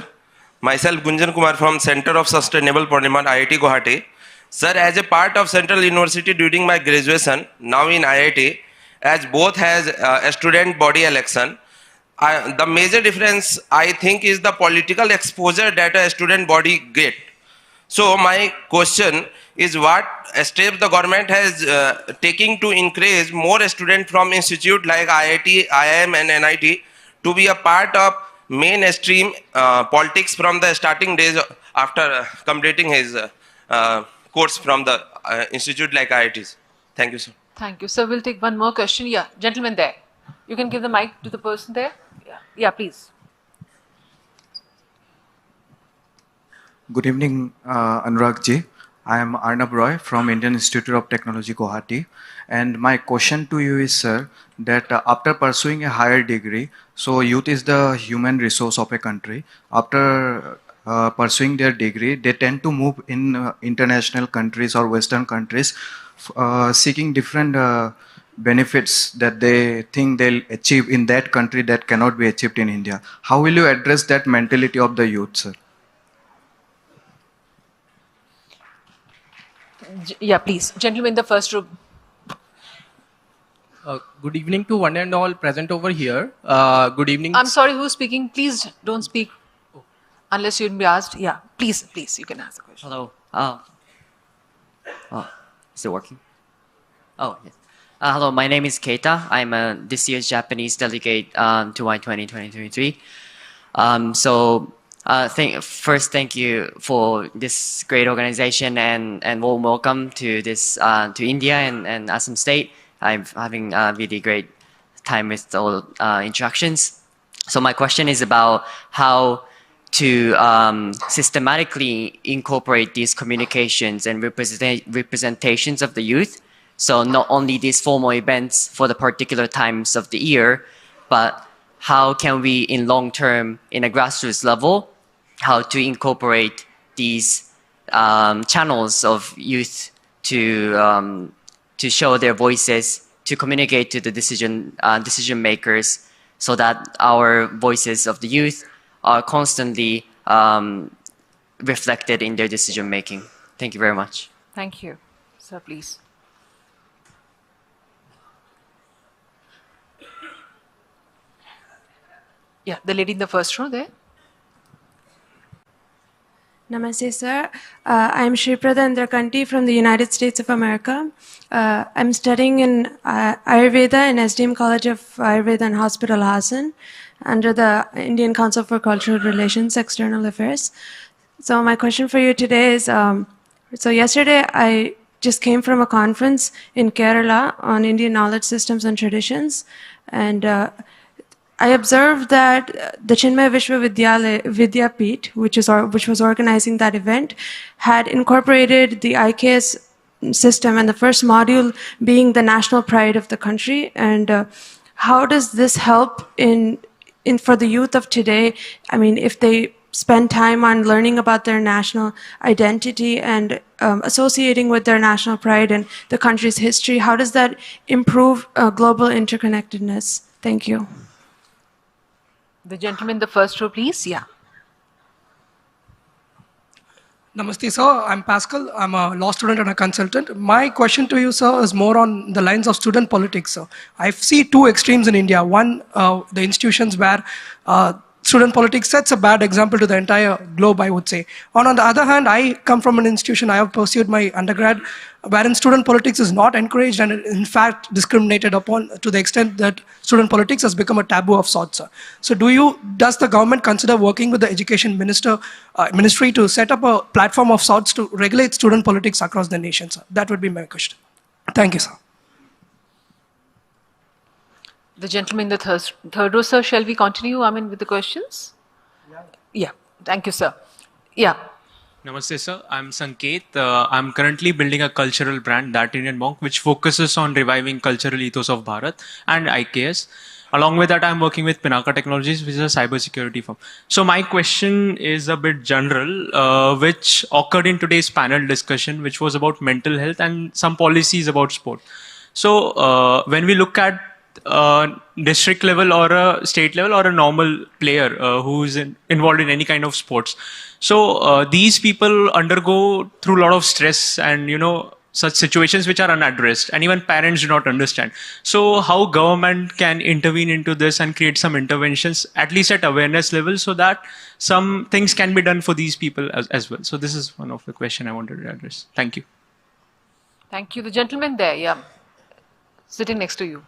Myself, Gunjan Kumar from Center of Sustainable Parliament, IIT Guwahati. Sir, as a part of Central University during my graduation, now in IIT, as both has a student body election, the major difference, I think, is the political exposure that a student body get. So my question is, what steps the government has taking to encourage more students from institute like IIT, IIM and NIT to be a part of mainstream politics from the starting days after completing his course from the institute like IITs. Thank you, sir. Thank you. So we'll take one more question. Yeah, gentleman there. You can give the mic to the person there. Yeah, please. Good evening, Anurag ji. I am Arnab Roy from Indian Institute of Technology, Guwahati. And my question to you is, sir, that after pursuing a higher degree, so youth is the human resource of a country. After pursuing their degree, they tend to move in international countries or Western countries, seeking different benefits that they think they'll achieve in that country that cannot be achieved in India. How will you address that mentality of the youth, sir? Yeah, please. Gentleman in the first row. Good evening to one and all present over here. Good evening. I'm sorry, who's speaking? Please don't speak unless you'd be asked. Yeah, please, you can ask the question. Hello. Is it working? Oh, yes. Hello, my name is Keita. I'm this year's Japanese delegate to Y20 2023. First, thank you for this great organization and warm welcome to this to India and Assam State. I'm having a really great time with all interactions. So my question is about how to systematically incorporate these communications and representations of the youth. So not only these formal events for the particular times of the year, but how can we, in long term, in a grassroots level, how to incorporate these channels of youth to show their voices, to communicate to the decision makers, so that our voices of the youth are constantly reflected in their decision making. Thank you very much. Thank you. Sir, please. Yeah, the lady in the first row there. Namaste, sir. I'm Shri from the United States of America. I'm studying in Ayurveda in SDM College of Ayurveda and Hospital, Assam, under the Indian Council for Cultural Relations, External Affairs. So my question for you today is, so yesterday I just came from a conference in Kerala on Indian knowledge systems and traditions, and I observed that the Chinmay Vidyapeeth, which was organizing that event, had incorporated the IKS system, and the first module being the national pride of the country. And how does this help for the youth of today? I mean, if they spend time on learning about their national identity and associating with their national pride and the country's history, how does that improve global interconnectedness? Thank you. The gentleman in the first row, please. Yeah. Namaste, sir. I'm Pascal. I'm a law student and a consultant. My question to you, sir, is more on the lines of student politics, sir. I see two extremes in India. One, the institutions where student politics sets a bad example to the entire globe, I would say. On the other hand, I come from an institution, I have pursued my undergrad, wherein student politics is not encouraged and in fact discriminated upon to the extent that student politics has become a taboo of sorts, sir. So does the government consider working with the education ministry to set up a platform of sorts to regulate student politics across the nation, sir? That would be my question. Thank you, sir. The gentleman in the third row, sir, shall we continue, with the questions? Yeah. Thank you, sir. Yeah. Namaste, sir. I'm Sanket. I'm currently building a cultural brand, That Indian Monk, which focuses on reviving cultural ethos of Bharat and IKS. Along with that, I'm working with Pinaka Technologies, which is a cybersecurity firm. So my question is a bit general, which occurred in today's panel discussion, which was about mental health and some policies about sport. So when we look at district level or a state level or a normal player who's involved in any kind of sports, so these people undergo through a lot of stress and such situations which are unaddressed, and even parents do not understand. So how government can intervene into this and create some interventions, at least at awareness level, so that some things can be done for these people as well. So this is one of the question I wanted to address. Thank you. Thank you. The gentleman there, yeah, sitting next to you.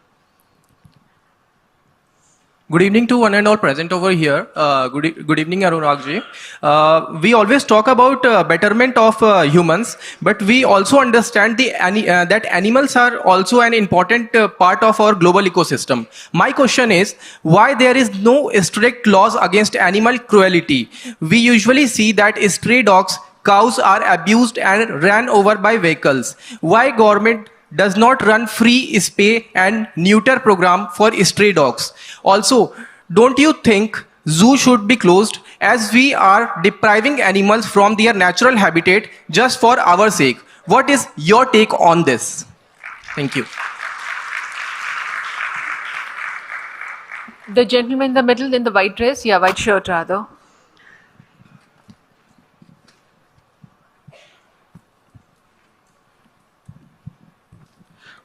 Good evening to one and all present over here. Good evening, Anurag ji. We always talk about betterment of humans, but we also understand that animals are also an important part of our global ecosystem. My question is, why there is no strict laws against animal cruelty? We usually see that stray dogs, cows are abused and ran over by vehicles. Why government does not run free spay and neuter program for stray dogs? Also, don't you think zoo should be closed, as we are depriving animals from their natural habitat just for our sake? What is your take on this? Thank you. The gentleman in the middle in the white dress, yeah, white shirt rather.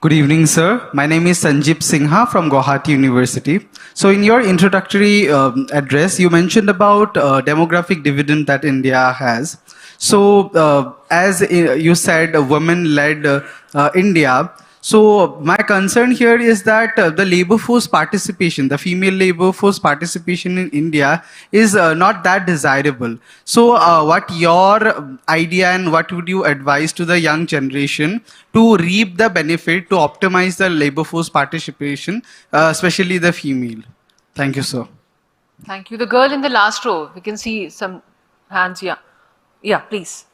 Good evening, sir. My name is Sanjeev Singh from Guwahati University. So in your introductory address, you mentioned about demographic dividend that India has. So as you said, women-led India. So my concern here is that the labor force participation, the female labor force participation in India is not that desirable. So what your idea and what would you advise to the young generation to reap the benefit, to optimize the labor force participation, especially the female? Thank you, sir. Thank you. The girl in the last row, we can see some hands, yeah. Yeah, please.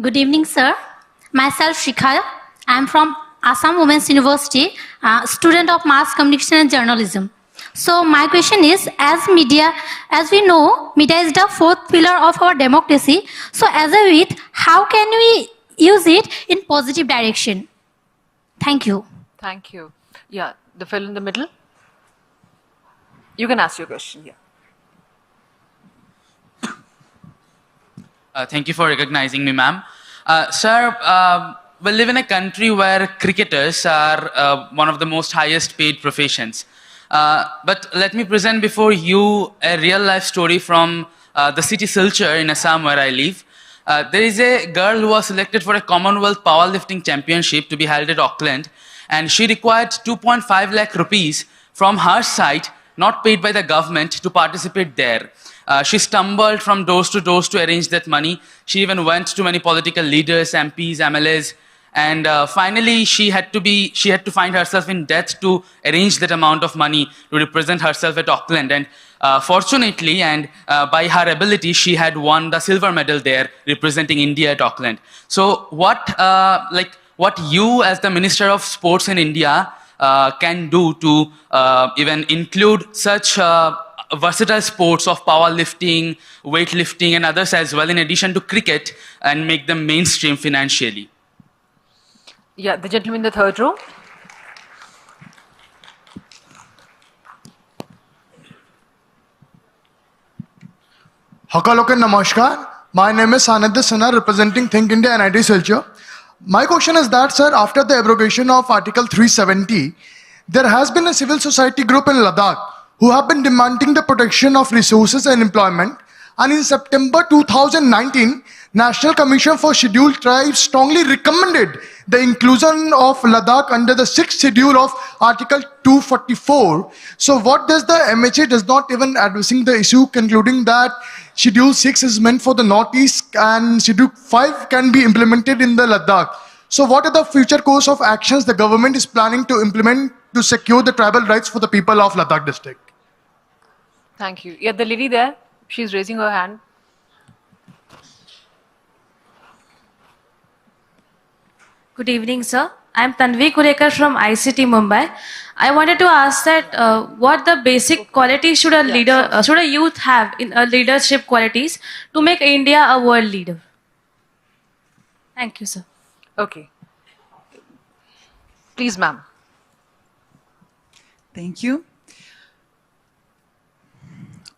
Good evening, sir. Myself, Shri. I am from Assam Women's University, student of Mass Communication and Journalism. So my question is, as we know, media is the fourth pillar of our democracy. So as a youth, how can we use it in positive direction? Thank you. Thank you. Yeah, the fellow in the middle. You can ask your question, yeah. Thank you for recognizing me, ma'am. Sir, we live in a country where cricketers are one of the most highest paid professions. But let me present before you a real life story from the city Silchar in Assam where I live. There is a girl who was selected for a Commonwealth Powerlifting Championship to be held at Auckland, and she required 2.5 lakh rupees from her side, not paid by the government, to participate there. She stumbled from doors to arrange that money. She even went to many political leaders, MPs, MLAs, and finally she had to find herself in debt to arrange that amount of money to represent herself at Auckland. And fortunately, and by her ability, she had won the silver medal there, representing India at Auckland. So what you as the Minister of Sports in India can do to even include such versatile sports of powerlifting, weightlifting, and others as well, in addition to cricket, and make them mainstream financially? Yeah, the gentleman in the third row. Hakalokan Namaskar. My name is Sanadya Sinha, representing Think India NIT Silchar. My question is that, sir, after the abrogation of Article 370, there has been a civil society group in Ladakh who have been demanding the protection of resources and employment. And in September 2019, National Commission for Scheduled Tribes strongly recommended the inclusion of Ladakh under the 6th schedule of Article 244. So what does the MHA does not even addressing the issue, concluding that Schedule 6 is meant for the Northeast and Schedule 5 can be implemented in the Ladakh. So what are the future course of actions the government is planning to implement to secure the tribal rights for the people of Ladakh district? Thank you. Yeah, the lady there, she's raising her hand. Good evening, sir. I'm Tanvi Kulekar from ICT Mumbai. I wanted to ask that what the basic qualities should a leader, should a youth have in leadership qualities to make India a world leader? Thank you, sir. Okay. Please, ma'am. Thank you.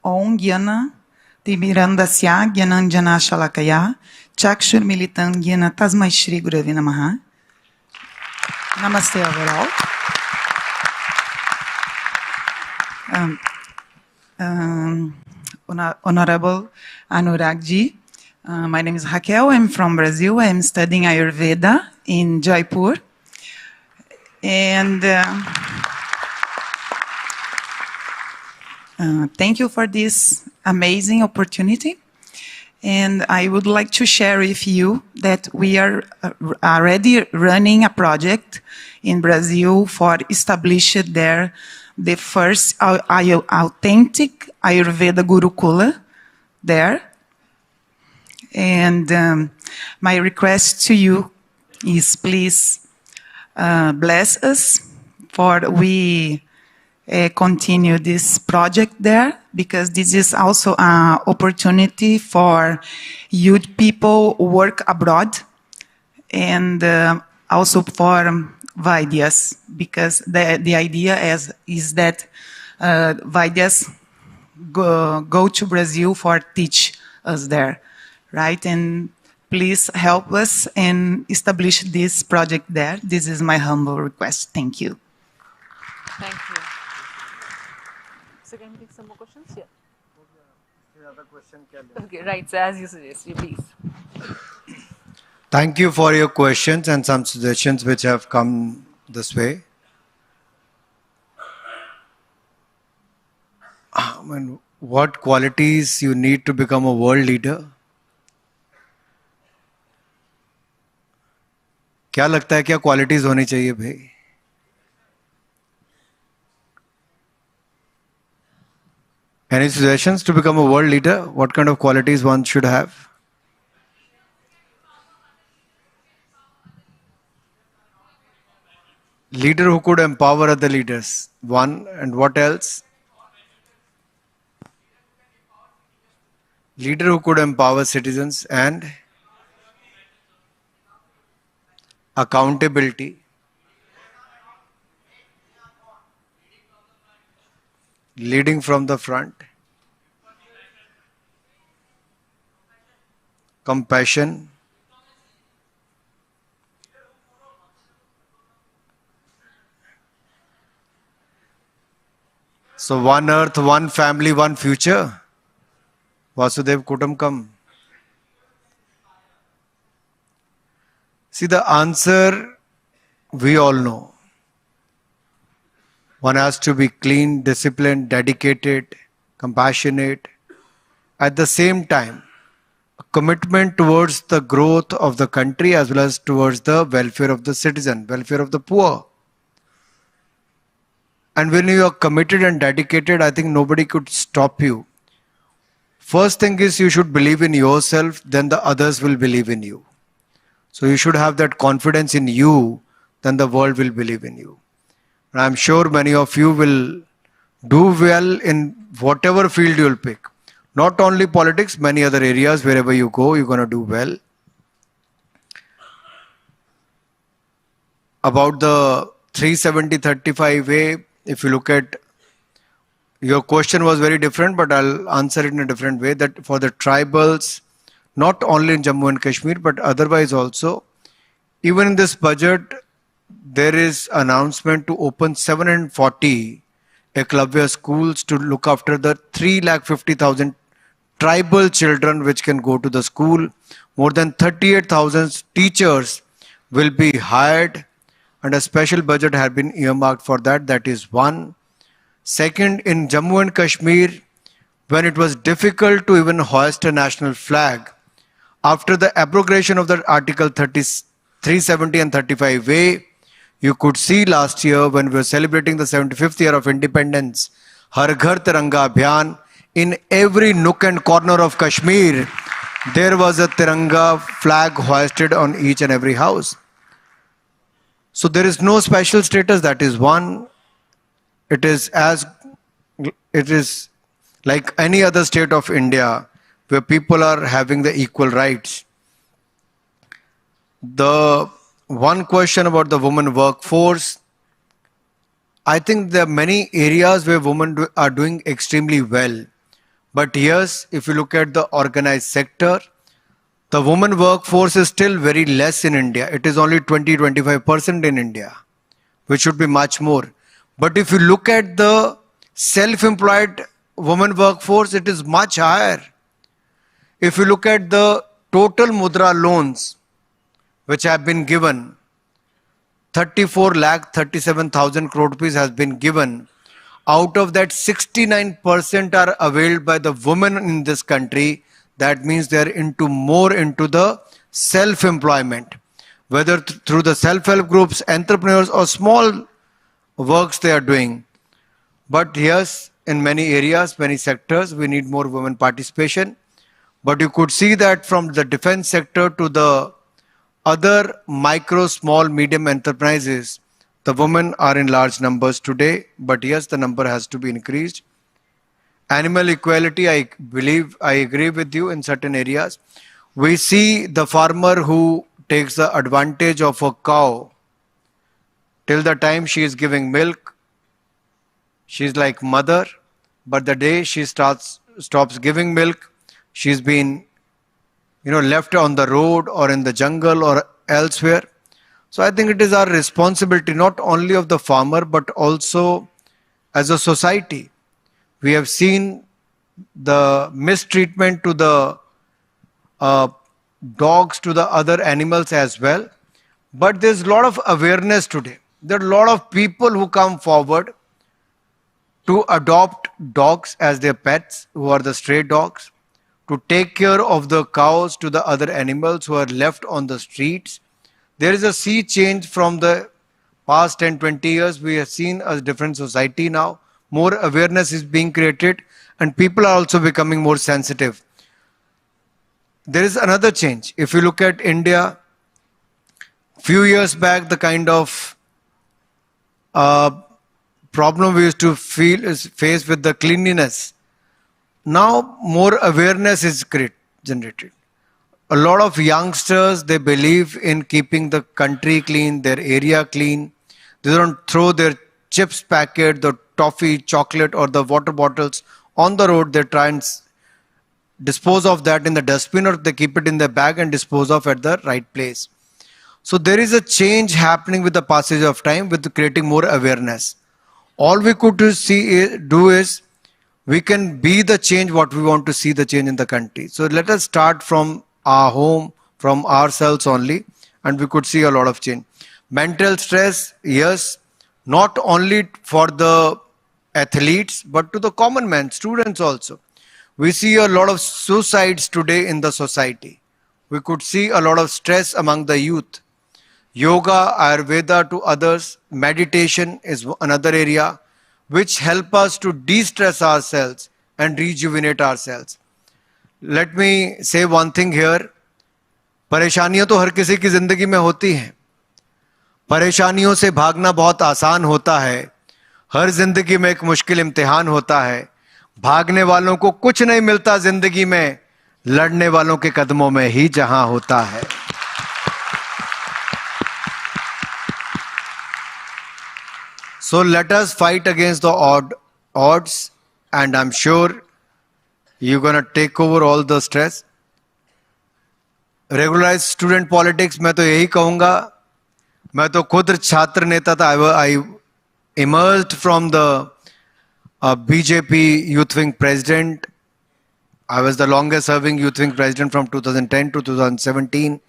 Om Gyana Tibirandasya Gyananjana Shalakaya Chakshur Militan Gyana Tasmai Shri Guravi Namaha. Namaste overall. Honorable Anurag ji, my name is Raquel. I'm from Brazil. I'm studying Ayurveda in Jaipur. And thank you for this amazing opportunity. And I would like to share with you that we are already running a project in Brazil for established there the first authentic Ayurveda Gurukula there. And my request to you is please bless us for we continue this project there, because this is also an opportunity for youth people who work abroad and also for Vaidyas, because the idea is that Vaidyas go to Brazil for teach us there, right? And please help us and establish this project there. This is my humble request. Thank you. Thank you. So can we take some more questions? Yeah. Okay, right. So as you suggest, please. Thank you for your questions and some suggestions which have come this way. I mean, what qualities you need to become a world leader? क्या लगता है क्या qualities होनी चाहिए भाई? Any suggestions to become a world leader? What kind of qualities one should have? Leader who could empower other leaders. One, and what else? Leader who could empower citizens and accountability. Leading from the front. Compassion. So one earth, one family, one future. Vasudev Kutumbakam. See, the answer we all know. One has to be clean, disciplined, dedicated, compassionate. At the same time, a commitment towards the growth of the country as well as towards the welfare of the citizen, welfare of the poor. And when you are committed and dedicated, I think nobody could stop you. First thing is you should believe in yourself, then the others will believe in you. So you should have that confidence in you, then the world will believe in you. And I'm sure many of you will do well in whatever field you'll pick. Not only politics, many other areas, wherever you go, you're going to do well. About the 370-35 way, if you look at, your question was very different, but I'll answer it in a different way, that for the tribals, not only in Jammu and Kashmir, but otherwise also, even in this budget, there is announcement to open 740 Eklavya schools to look after the 350,000 tribal children which can go to the school. More than 38,000 teachers will be hired and a special budget has been earmarked for that. That is one. Second, in Jammu and Kashmir, when it was difficult to even hoist a national flag, after the abrogation of the Article 370 and 35A, you could see last year when we were celebrating the 75th year of independence, Har Ghar Tiranga Abhiyan, in every nook and corner of Kashmir, there was a Tiranga flag hoisted on each and every house. So there is no special status, that is one. It is like any other state of India where people are having the equal rights. The one question about the women workforce, I think there are many areas where women are doing extremely well. But yes, if you look at the organized sector, the women workforce is still very less in India. It is only 20-25% in India, which should be much more. But if you look at the self-employed women workforce, it is much higher. If you look at the total mudra loans which have been given, 34,37,000 crore rupees has been given. Out of that, 69% are availed by the women in this country. That means they are more into the self-employment, whether through the self-help groups, entrepreneurs, or small works they are doing. But yes, in many areas, many sectors, we need more women participation. But you could see that from the defense sector to the other micro, small, medium enterprises, the women are in large numbers today. But yes, the number has to be increased. Animal equality, I believe, I agree with you in certain areas. We see the farmer who takes the advantage of a cow till the time she is giving milk. She is like mother, but the day she stops giving milk, she's been, left on the road or in the jungle or elsewhere. So I think it is our responsibility, not only of the farmer, but also as a society. We have seen the mistreatment to the dogs, to the other animals as well. But there's a lot of awareness today. There are a lot of people who come forward to adopt dogs as their pets, who are the stray dogs, to take care of the cows, to the other animals who are left on the streets. There is a sea change from the past 10-20 years. We have seen a different society now. More awareness is being created and people are also becoming more sensitive. There is another change. If you look at India, few years back, the kind of problem we used to face with the cleanliness. Now more awareness is generated. A lot of youngsters, they believe in keeping the country clean, their area clean. They don't throw their chips packet, the toffee, chocolate or the water bottles on the road. They try and dispose of that in the dustbin, or they keep it in their bag and dispose of at the right place. So there is a change happening with the passage of time, with creating more awareness. All we could do is we can be the change what we want to see the change in the country. So let us start from our home, from ourselves only, and we could see a lot of change. Mental stress, yes, not only for the athletes, but to the common man, students also. We see a lot of suicides today in the society. We could see a lot of stress among the youth. Yoga, Ayurveda to others, meditation is another area which help us to de-stress ourselves and rejuvenate ourselves. Let me say one thing here. परेशानियां तो हर किसी की जिंदगी में होती हैं. परेशानियों से भागना बहुत आसान होता है. हर जिंदगी में एक मुश्किल इम्तिहान होता है. भागने वालों को कुछ नहीं मिलता जिंदगी में, लड़ने वालों के कदमों में ही जहां होता है. So let us fight against the odds, and I'm sure you're going to take over all the stress. Regularized student politics, मैं तो यही कहूँगा. मैं तो खुद छात्र नेता था. I emerged from the BJP Youth Wing President. I was the longest serving Youth Wing President from 2010 to 2017.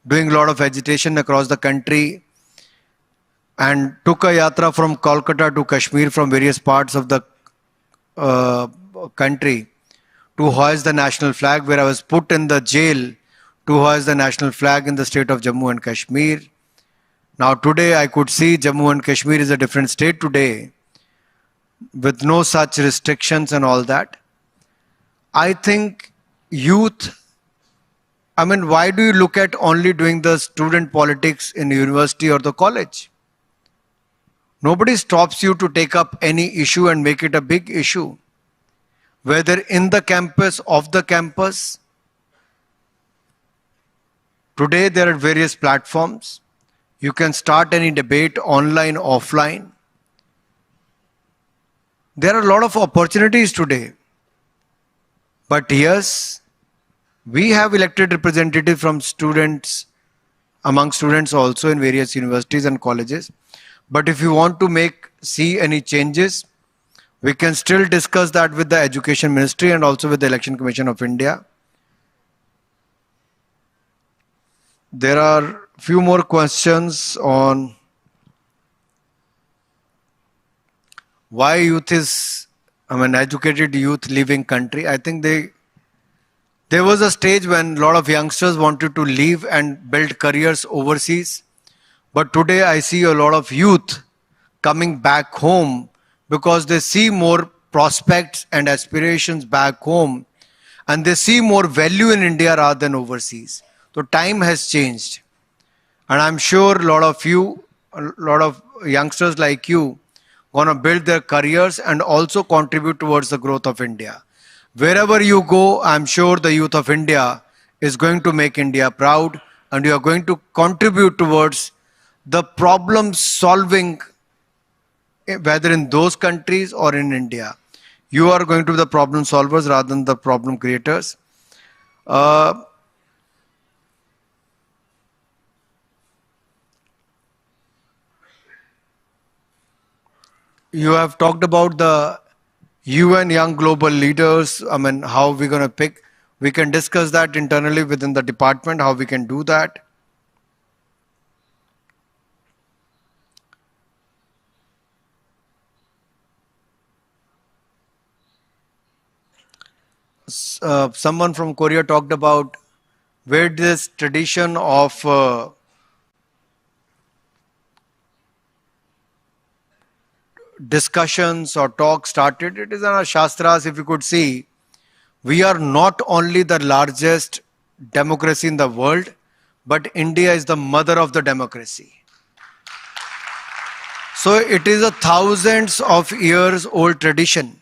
doing a lot of agitation across the country, and took a yatra from Kolkata to Kashmir from various parts of the country to hoist the national flag, where I was put in the jail to hoist the national flag in the state of Jammu and Kashmir. Now today I could see Jammu and Kashmir is a different state today, with no such restrictions and all that. I think youth, I mean, why do you look at only doing the student politics in university or the college? Nobody stops you to take up any issue and make it a big issue. Whether in the campus, off the campus. Today there are various platforms. You can start any debate online, offline. There are a lot of opportunities today. But yes, we have elected representatives from students, among students also in various universities and colleges. But if you want to see any changes, we can still discuss that with the Education Ministry and also with the Election Commission of India. There are few more questions on why youth is, educated youth leaving country. I think there was a stage when a lot of youngsters wanted to leave and build careers overseas. But today I see a lot of youth coming back home because they see more prospects and aspirations back home, and they see more value in India rather than overseas. So time has changed. And I'm sure a lot of youngsters like you want to build their careers and also contribute towards the growth of India. Wherever you go, I'm sure the youth of India is going to make India proud, and you are going to contribute towards the problem solving, whether in those countries or in India. You are going to be the problem solvers rather than the problem creators. You have talked about the UN Young Global Leaders. How we're going to pick. We can discuss that internally within the department, how we can do that. Someone from Korea talked about where this tradition of discussions or talks started. It is in our Shastras. If you could see, we are not only the largest democracy in the world, but India is the mother of the democracy. So it is a thousands of years old tradition.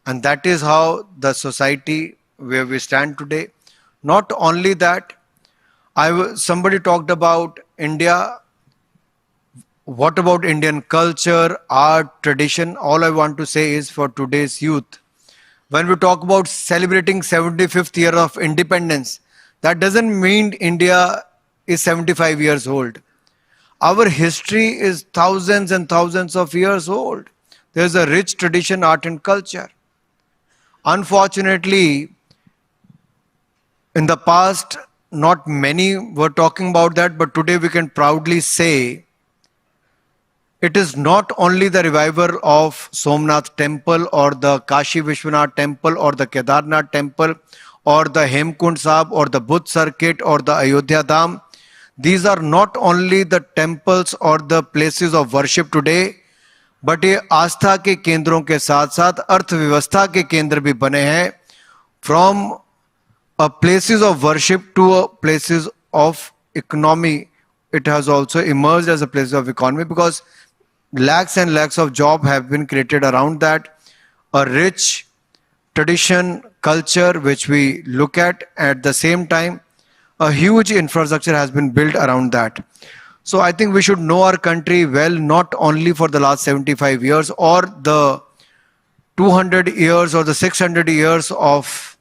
And that is how the society where we stand today. Not only that, somebody talked about India. What about Indian culture, art, tradition? All I want to say is for today's youth, when we talk about celebrating 75th year of independence, that doesn't mean India is 75 years old. Our history is thousands and thousands of years old. There's a rich tradition, art and culture. Unfortunately, in the past, not many were talking about that, but today we can proudly say it is not only the revival of Somnath temple or the Kashi Vishwanath temple or the Kedarnath temple or the Hemkund Sahib or the Buddh circuit or the Ayodhya Dham. These are not only the temples or the places of worship today, but ये आस्था के केंद्रों के साथ साथ अर्थव्यवस्था के केंद्र भी बने हैं. From a places of worship to a places of economy, it has also emerged as a place of economy because lakhs and lakhs of jobs have been created around that. A rich tradition, culture which we look at the same time, a huge infrastructure has been built around that. So I think we should know our country well, not only for the last 75 years or the 200 years or the 600 years of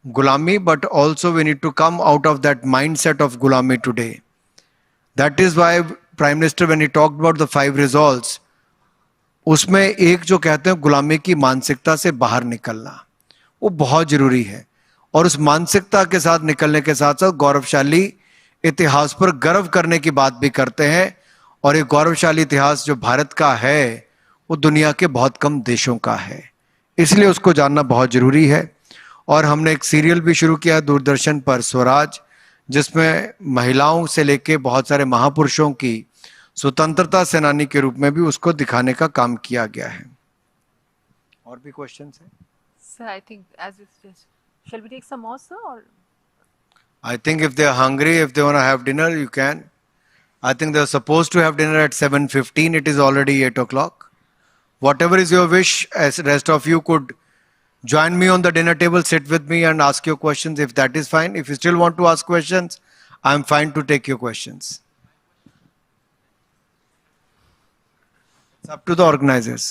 Gulami, but also we need to come out of that mindset of Gulami today. That is why Prime Minister, when he talked about the 5 resolves, उसमें एक जो कहते हैं गुलामी की मानसिकता से बाहर निकलना, वो बहुत जरूरी है. और उस मानसिकता के साथ निकलने के साथ साथ गौरवशाली इतिहास पर गर्व करने की बात भी करते हैं। और ये गौरवशाली इतिहास जो भारत का है वो दुनिया के बहुत कम देशों का है, इसलिए उसको जानना बहुत जरूरी है। और हमने एक सीरियल भी शुरू किया दूरदर्शन पर, स्वराज, जिसमें महिलाओं से लेके बहुत सारे महापुरुषों की स्वतंत्रता सेनानी के रूप में भी उसको दिखाने का काम किया गया है। और भी क्वेश्चंस हैं? Sir, I think as it's just, shall we take some more, sir? Or? I think if they are hungry, if they want to have dinner, you can. I think they are supposed to have dinner at 7:15. It is already 8 o'clock. Whatever is your wish, as rest of you could join me on the dinner table, sit with me and ask your questions if that is fine. If you still want to ask questions, I am fine to take your questions. It's up to the organizers.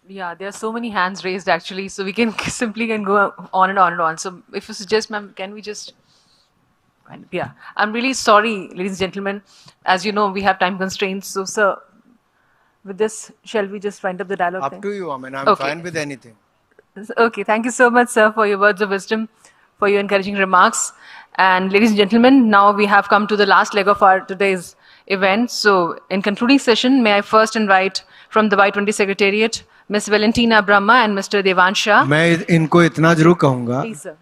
Yeah, there are so many hands raised actually, so we can simply can go on and on and on. So if you suggest, ma'am, can we just... Yeah, I'm really sorry, ladies and gentlemen. As you know, we have time constraints. So, sir, with this, shall we just wind up the dialogue? Up to you, I mean, I'm fine with anything. Okay, thank you so much, sir, for your words of wisdom, for your encouraging remarks. And ladies and gentlemen, now we have come to the last leg of our today's event. So, in concluding session, may I first invite from the Y20 Secretariat, Ms. Valentina Brahma and Mr. Devansha. मैं इनको इतना जरूर कहूँगा, Please, sir.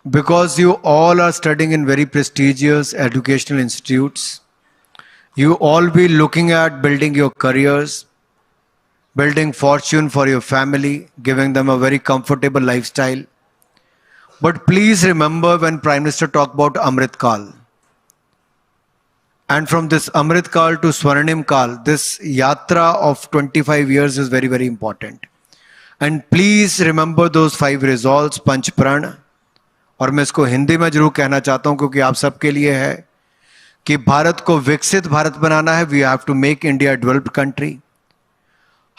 because you all are studying in very prestigious educational institutes. You all be looking at building your careers, building fortune for your family, giving them a very comfortable lifestyle. But please remember when Prime Minister talked about Amrit Kal. And from this Amrit Kal to Swarnim Kal, this yatra of 25 years is very, very important. And please remember those 5 resolves, Panch Pran. और मैं इसको हिंदी में जरूर कहना चाहता हूं क्योंकि आप सबके लिए है कि भारत को विकसित भारत बनाना है। We have to make India developed country.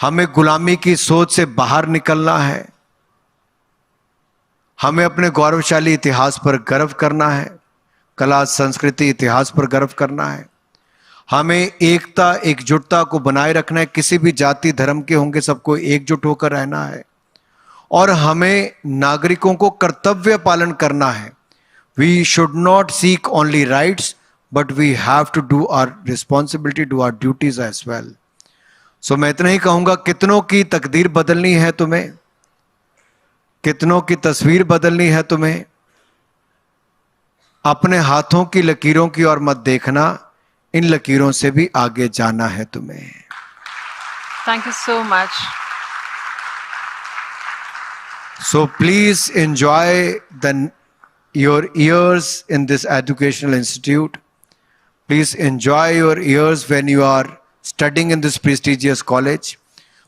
हमें गुलामी की सोच से बाहर निकलना है। हमें अपने गौरवशाली इतिहास पर गर्व करना है, कला संस्कृति इतिहास पर गर्व करना है। हमें एकता एकजुटता को बनाए रखना है, किसी भी जाति धर्म के होंगे सबको एकजुट होकर रहना है। और हमें नागरिकों को कर्तव्य पालन करना है। We should not seek only rights but we have to do our responsibility, do our duties as well. So मैं इतना ही कहूंगा, कितनों की तकदीर बदलनी है तुम्हें, कितनों की तस्वीर बदलनी है तुम्हें, अपने हाथों की लकीरों की ओर मत देखना, इन लकीरों से भी आगे जाना है तुम्हें। Thank you so much. So please enjoy your years in this educational institute. Please enjoy your years when you are studying in this prestigious college.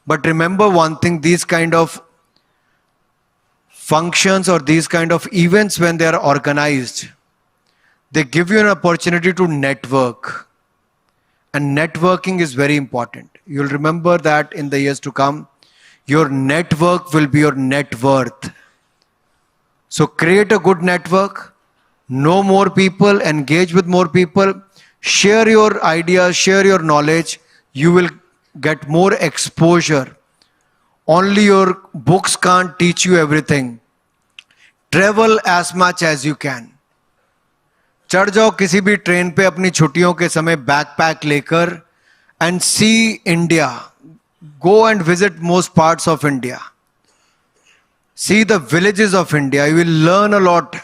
But remember one thing, these kind of functions or these kind of events, when they are organized, they give you an opportunity to network. And networking is very important. You'll remember that in the years to come, your network will be your net worth. So create a good network, know more people, engage with more people, share your ideas, share your knowledge. You will get more exposure. Only your books can't teach you everything. Travel as much as you can. चढ़ जाओ किसी भी train पे अपनी छुट्टियों के समय backpack लेकर and see India. Go and visit most parts of India. See the villages of India. You will learn a lot.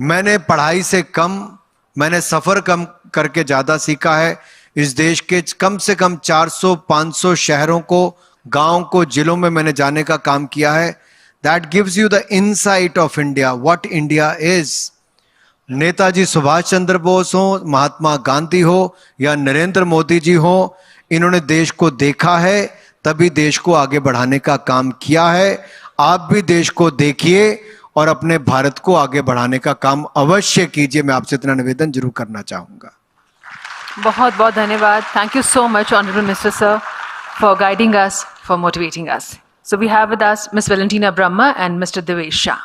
मैंने पढ़ाई से कम, मैंने सफर कम करके ज्यादा सीखा है। इस देश के कम से कम 400-500 शहरों को, गांव को, जिलों में मैंने जाने का काम किया है। That gives you the insight of India, what India is. Netaji Subhash Chandra Bose हो, महात्मा गांधी हो या नरेंद्र मोदी जी हो, इन्होंने देश को देखा है, तभी देश को आगे बढ़ाने का काम किया है। आप भी देश को देखिए और अपने भारत को आगे बढ़ाने का काम अवश्य कीजिए। मैं आपसे इतना निवेदन जरूर करना चाहूंगा। बहुत बहुत धन्यवाद। Thank you so much, Honorable Mr. Sir, for guiding us, for motivating us. So we have with us Ms. Valentina Brahma and Mr. Devesha.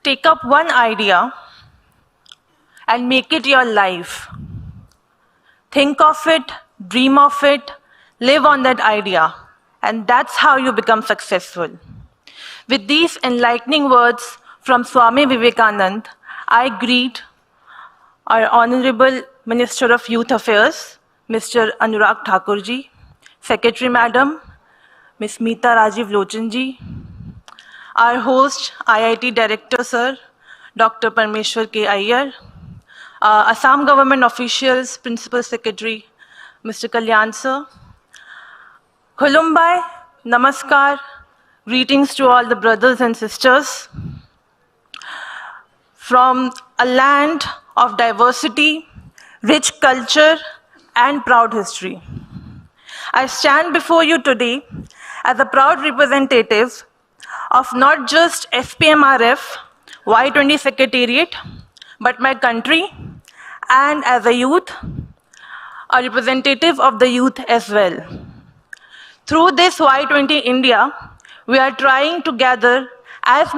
take up one idea and make it your life. Think of it, dream of it, live on that idea, and that's how you become successful. With these enlightening words from Swami Vivekanand, I greet our Honorable Minister of Youth Affairs, Mr. Anurag Thakur ji, Secretary Madam, Ms. Meeta Rajiv Lochan ji, our host, IIT Director Sir, Dr. Parmeshwar K. Iyer, Assam Government officials, Principal Secretary, Mr. Kalyan Sir, Khulumbai, Namaskar, greetings to all the brothers and sisters. From a land of diversity, rich culture, and proud history, I stand before you today as a proud representative of not just SPMRF, Y20 Secretariat, but my country, and as a youth, a representative of the youth as well. Through this Y20 India, we are trying to gather as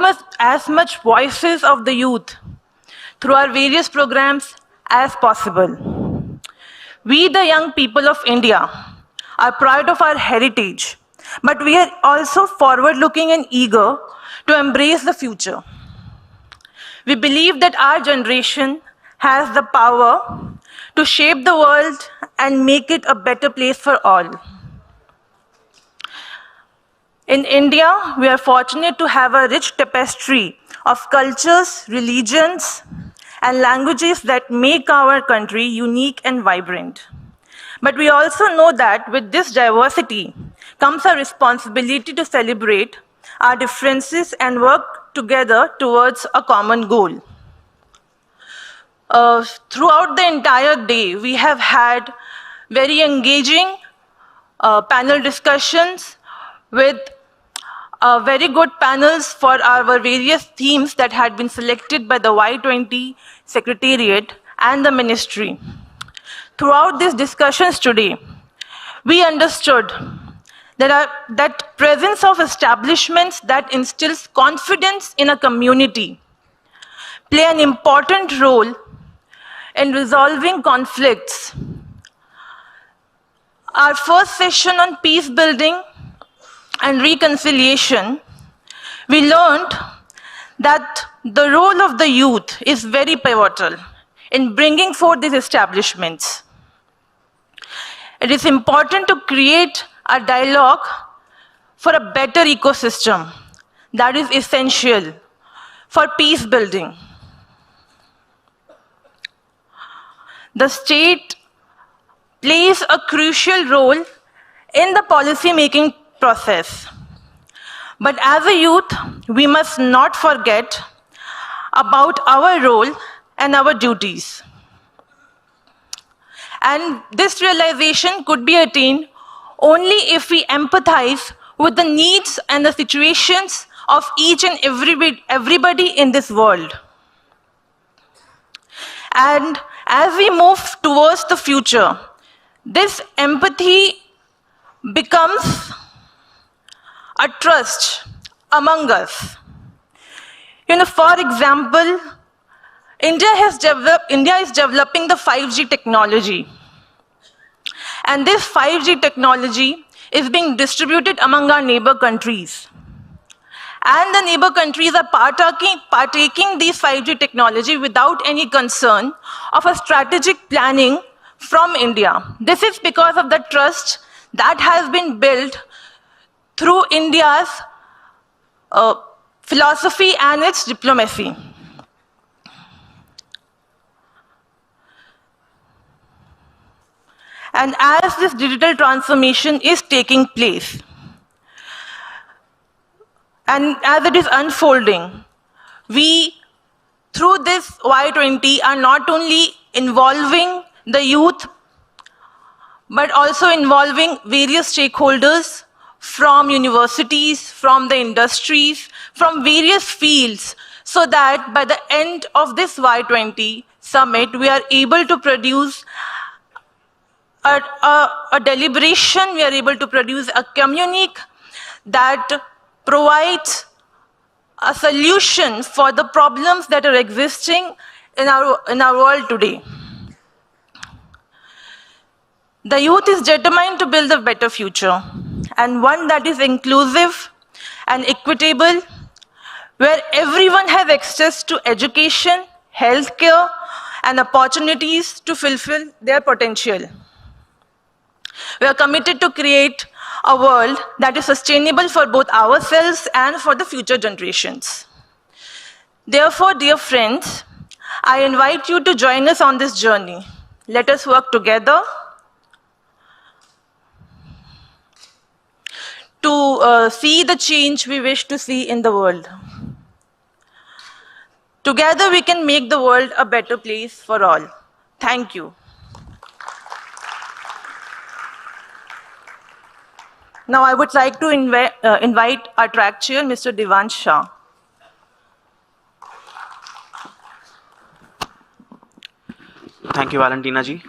much voices of the youth through our various programs as possible. We, the young people of India, are proud of our heritage, but we are also forward-looking and eager to embrace the future. We believe that our generation has the power to shape the world and make it a better place for all. In India, we are fortunate to have a rich tapestry of cultures, religions, and languages that make our country unique and vibrant. But we also know that with this diversity comes a responsibility to celebrate our differences and work together towards a common goal. Throughout the entire day, we have had very engaging panel discussions with very good panels for our various themes that had been selected by the Y20 Secretariat and the Ministry. Throughout these discussions today, we understood that presence of establishments that instills confidence in a community play an important role in resolving conflicts. Our first session on peace building and reconciliation, we learned that the role of the youth is very pivotal in bringing forth these establishments. It is important to create a dialogue for a better ecosystem that is essential for peace building. The state plays a crucial role in the policy-making process. But as a youth, we must not forget about our role and our duties. And this realization could be attained only if we empathize with the needs and the situations of each and everybody in this world. And as we move towards the future, this empathy becomes a trust among us. For example, India is developing the 5G technology. And this 5G technology is being distributed among our neighbor countries. And the neighbor countries are partaking these 5G technology without any concern of a strategic planning from India. This is because of the trust that has been built through India's philosophy and its diplomacy. And as this digital transformation is taking place, and as it is unfolding, we, through this Y20, are not only involving the youth, but also involving various stakeholders from universities, from the industries, from various fields, so that by the end of this Y20 summit, we are able to produce a deliberation, we are able to produce a communique that provides a solution for the problems that are existing in our world today. The youth is determined to build a better future, and one that is inclusive and equitable, where everyone has access to education, healthcare, and opportunities to fulfill their potential. We are committed to create a world that is sustainable for both ourselves and for the future generations. Therefore, dear friends, I invite you to join us on this journey. Let us work together to see the change we wish to see in the world. Together, we can make the world a better place for all. Thank you. Now, I would like to invite our track chair, Mr. Devansh Shah. Thank you, Valentina ji.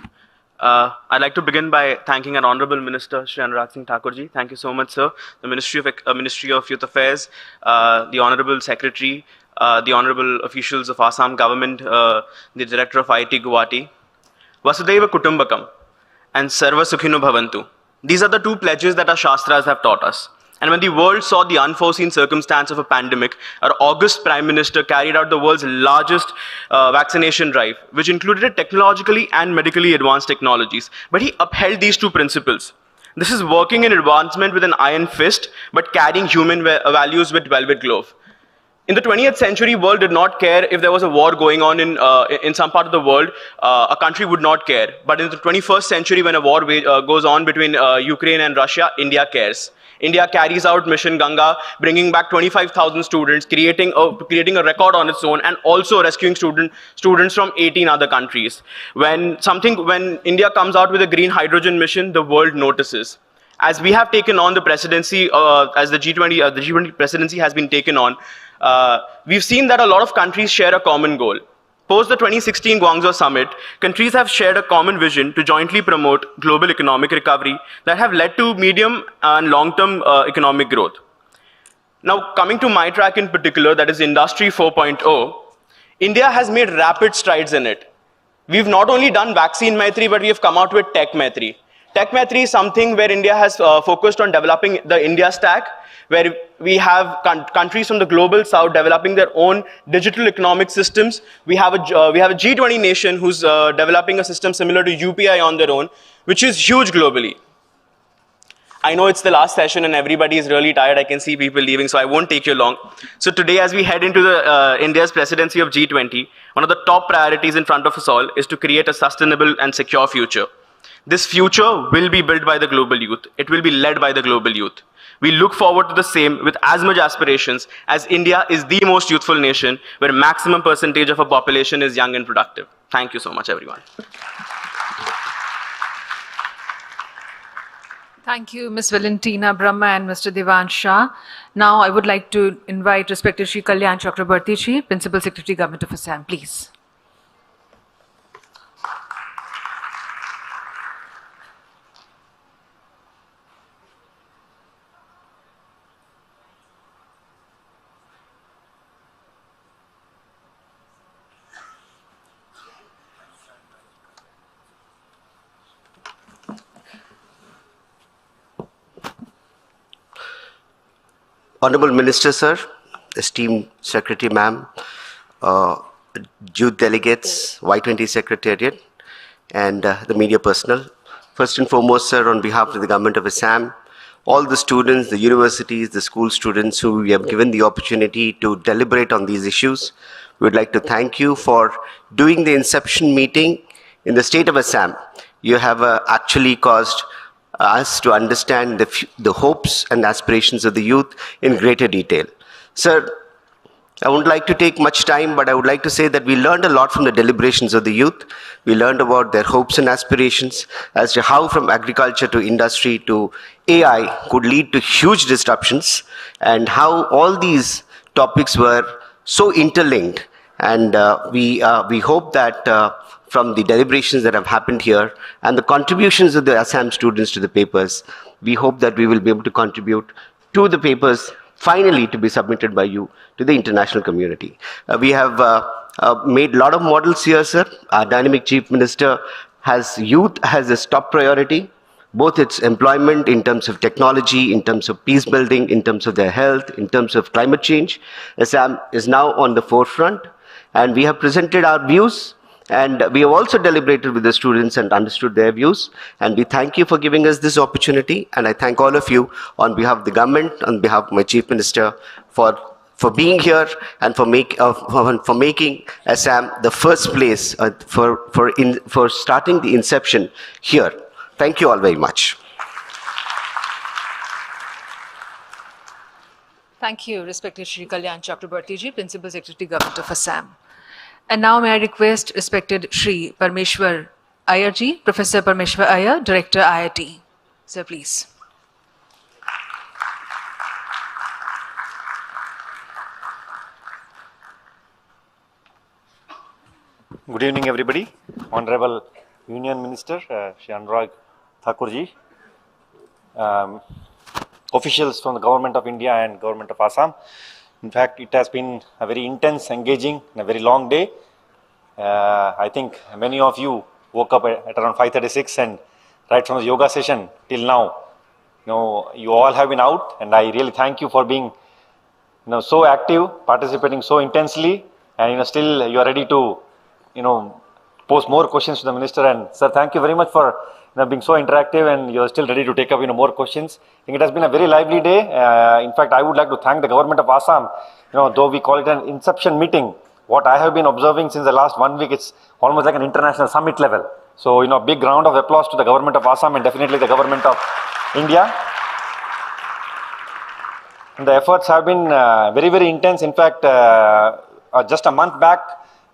I'd like to begin by thanking our Honorable Minister, Shri Anurag Singh Thakur ji. Thank you so much, sir. The Ministry of Youth Affairs, the Honorable Secretary, the Honorable officials of Assam government, the Director of IT Guwahati. Vasudhaiva Kutumbakam and Sarva Sukhino Bhavantu. These are the two pledges that our Shastras have taught us. And when the world saw the unforeseen circumstance of a pandemic, our august Prime Minister carried out the world's largest vaccination drive, which included technologically and medically advanced technologies. But he upheld these two principles. This is working in advancement with an iron fist, but carrying human values with velvet glove. In the 20th century, world did not care if there was a war going on in some part of the world. A country would not care. But in the 21st century, when a war goes on between Ukraine and Russia, India cares. India carries out Mission Ganga, bringing back 25,000 students, creating a record on its own, and also rescuing students from 18 other countries. When India comes out with a green hydrogen mission, the world notices. As we have taken on the presidency, as the G20 presidency has been taken on, we've seen that a lot of countries share a common goal. Post the 2016 Guangzhou Summit, countries have shared a common vision to jointly promote global economic recovery that have led to medium and long-term economic growth. Now, coming to my track in particular, that is Industry 4.0, India has made rapid strides in it. We've not only done Vaccine Maitri, but we have come out with Tech Maitri. Tech Maitri is something where India has focused on developing the India stack, where we have countries from the global south developing their own digital economic systems. We have a G20 nation who's developing a system similar to UPI on their own, which is huge globally. I know it's the last session and everybody is really tired. I can see people leaving, so I won't take you long. So today, as we head into the India's presidency of G20, one of the top priorities in front of us all is to create a sustainable and secure future. This future will be built by the global youth. It will be led by the global youth. We look forward to the same with as much aspirations, as India is the most youthful nation where maximum percentage of our population is young and productive. Thank you so much, everyone. Thank you, Ms. Valentina Brahma and Mr. Devansh Shah. Now I would like to invite respected Shri Kalyan Chakrabarti Ji, Principal Secretary, Government of Assam, please. Honorable Minister, sir, esteemed Secretary, ma'am, youth delegates, Y20 Secretariat, and the media personnel. First and foremost, sir, on behalf of the Government of Assam, all the students, the universities, the school students who we have given the opportunity to deliberate on these issues, we would like to thank you for doing the inception meeting in the state of Assam. You have actually caused us to understand the hopes and aspirations of the youth in greater detail. Sir, I wouldn't like to take much time, but I would like to say that we learned a lot from the deliberations of the youth. We learned about their hopes and aspirations as to how from agriculture to industry to AI could lead to huge disruptions, and how all these topics were so interlinked. And we hope that from the deliberations that have happened here and the contributions of the Assam students to the papers, we hope that we will be able to contribute to the papers finally to be submitted by you to the international community. We have made a lot of models here, sir. Our dynamic Chief Minister has youth as its top priority, both its employment in terms of technology, in terms of peace building, in terms of their health, in terms of climate change. Assam is now on the forefront, and we have presented our views, and we have also deliberated with the students and understood their views. And we thank you for giving us this opportunity, and I thank all of you on behalf of the government, on behalf of my Chief Minister, for being here and for making Assam the first place for starting the inception here. Thank you all very much. Thank you, respected Shri Kalyan Chakrabarti ji, Principal Secretary, Government of Assam. And now may I request respected Shri Parmeshwar Iyer ji, Professor Parmeshwar Iyer, Director IIT. Sir, please. Good evening, everybody. Honorable Union Minister, Shri Anurag Thakur ji, officials from the Government of India and Government of Assam. In fact, it has been a very intense, engaging, and a very long day. I think many of you woke up at around 5:36, and right from the yoga session till now, you all have been out, and I really thank you for being, so active, participating so intensely, and still you are ready to, pose more questions to the minister. And sir, thank you very much for being so interactive, and you're still ready to take up more questions. I think it has been a very lively day. In fact, I would like to thank the government of Assam. Though we call it an inception meeting, what I have been observing since the last 1 week, it's almost like an international summit level. So, big round of applause to the government of Assam and definitely the government of India. And the efforts have been very, very intense. In fact, just a month back,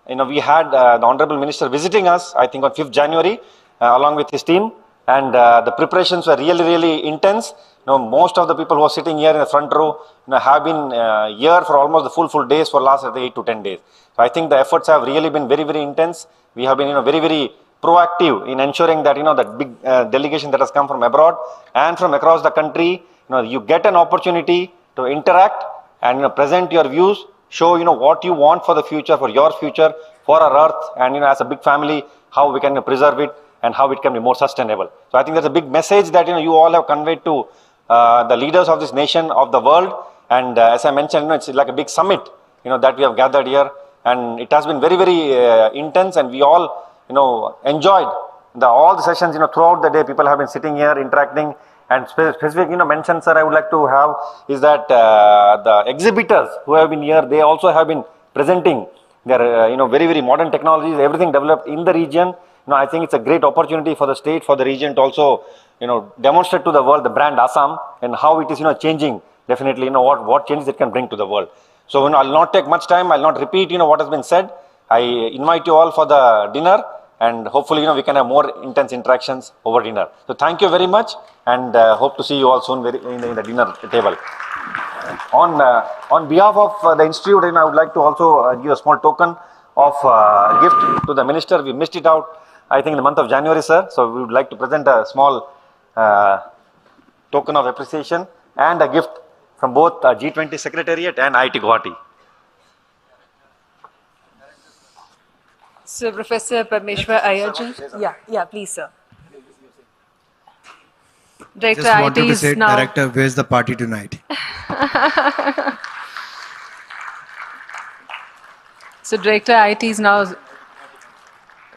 we had the Honorable Minister visiting us, I think on 5th January, along with his team. And the preparations were really, really intense. Most of the people who are sitting here in the front row have been here for almost the full days for the last 8 to 10 days. So I think the efforts have really been very, very intense. We have been very, very proactive in ensuring that, that big delegation that has come from abroad and from across the country, you get an opportunity to interact and present your views, show what you want for the future, for your future, for our earth, and as a big family, how we can preserve it and how it can be more sustainable. So I think that's a big message that you all have conveyed to the leaders of this nation, of the world. And as I mentioned, it's like a big summit that we have gathered here, and it has been very, very intense, and we all enjoyed all the sessions throughout the day. People have been sitting here interacting. And specific mention, sir, I would like to have is that the exhibitors who have been here, they also have been presenting their very, very modern technologies, everything developed in the region. I think it's a great opportunity for the state, for the region to also demonstrate to the world the brand Assam and how it is changing. Definitely, what changes it can bring to the world. So I'll not take much time. I'll not repeat what has been said. I invite you all for the dinner. And hopefully, we can have more intense interactions over dinner. So thank you very much, and hope to see you all soon in the dinner table. On behalf of the institute, I would like to also give a small token of gift to the minister. We missed it out, I think, in the month of January, sir. So we would like to present a small token of appreciation and a gift from both G20 Secretariat and IIT Guwahati. So, Professor Parmeshwar Iyer ji. Yeah, please, sir. Director Just wanted IIT to is say, now. Director, where's the party tonight? So, Director IIT is now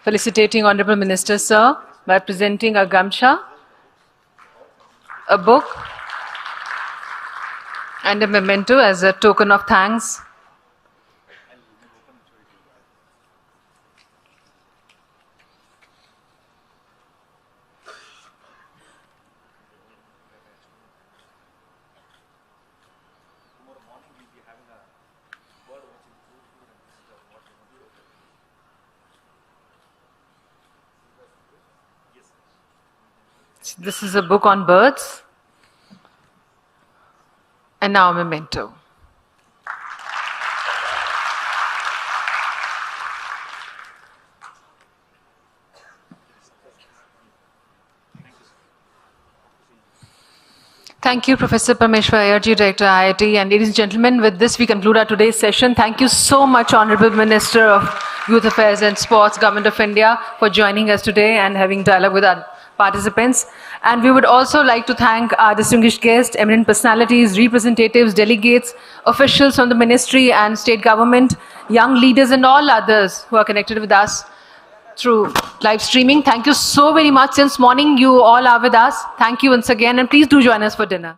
felicitating Honorable Minister, sir, by presenting a gamsha, a book, and a memento as a token of thanks. This is a book on birds. And now a memento. Thank you, Professor Parmeshwar Ayerji, Director IIT. And ladies and gentlemen, with this we conclude our today's session. Thank you so much, Honorable Minister of Youth Affairs and Sports, Government of India, for joining us today and having dialogue with our participants. And we would also like to thank our distinguished guests, eminent personalities, representatives, delegates, officials from the ministry and state government, young leaders and all others who are connected with us through live streaming. Thank you so very much. Since morning, you all are with us. Thank you once again, and please do join us for dinner.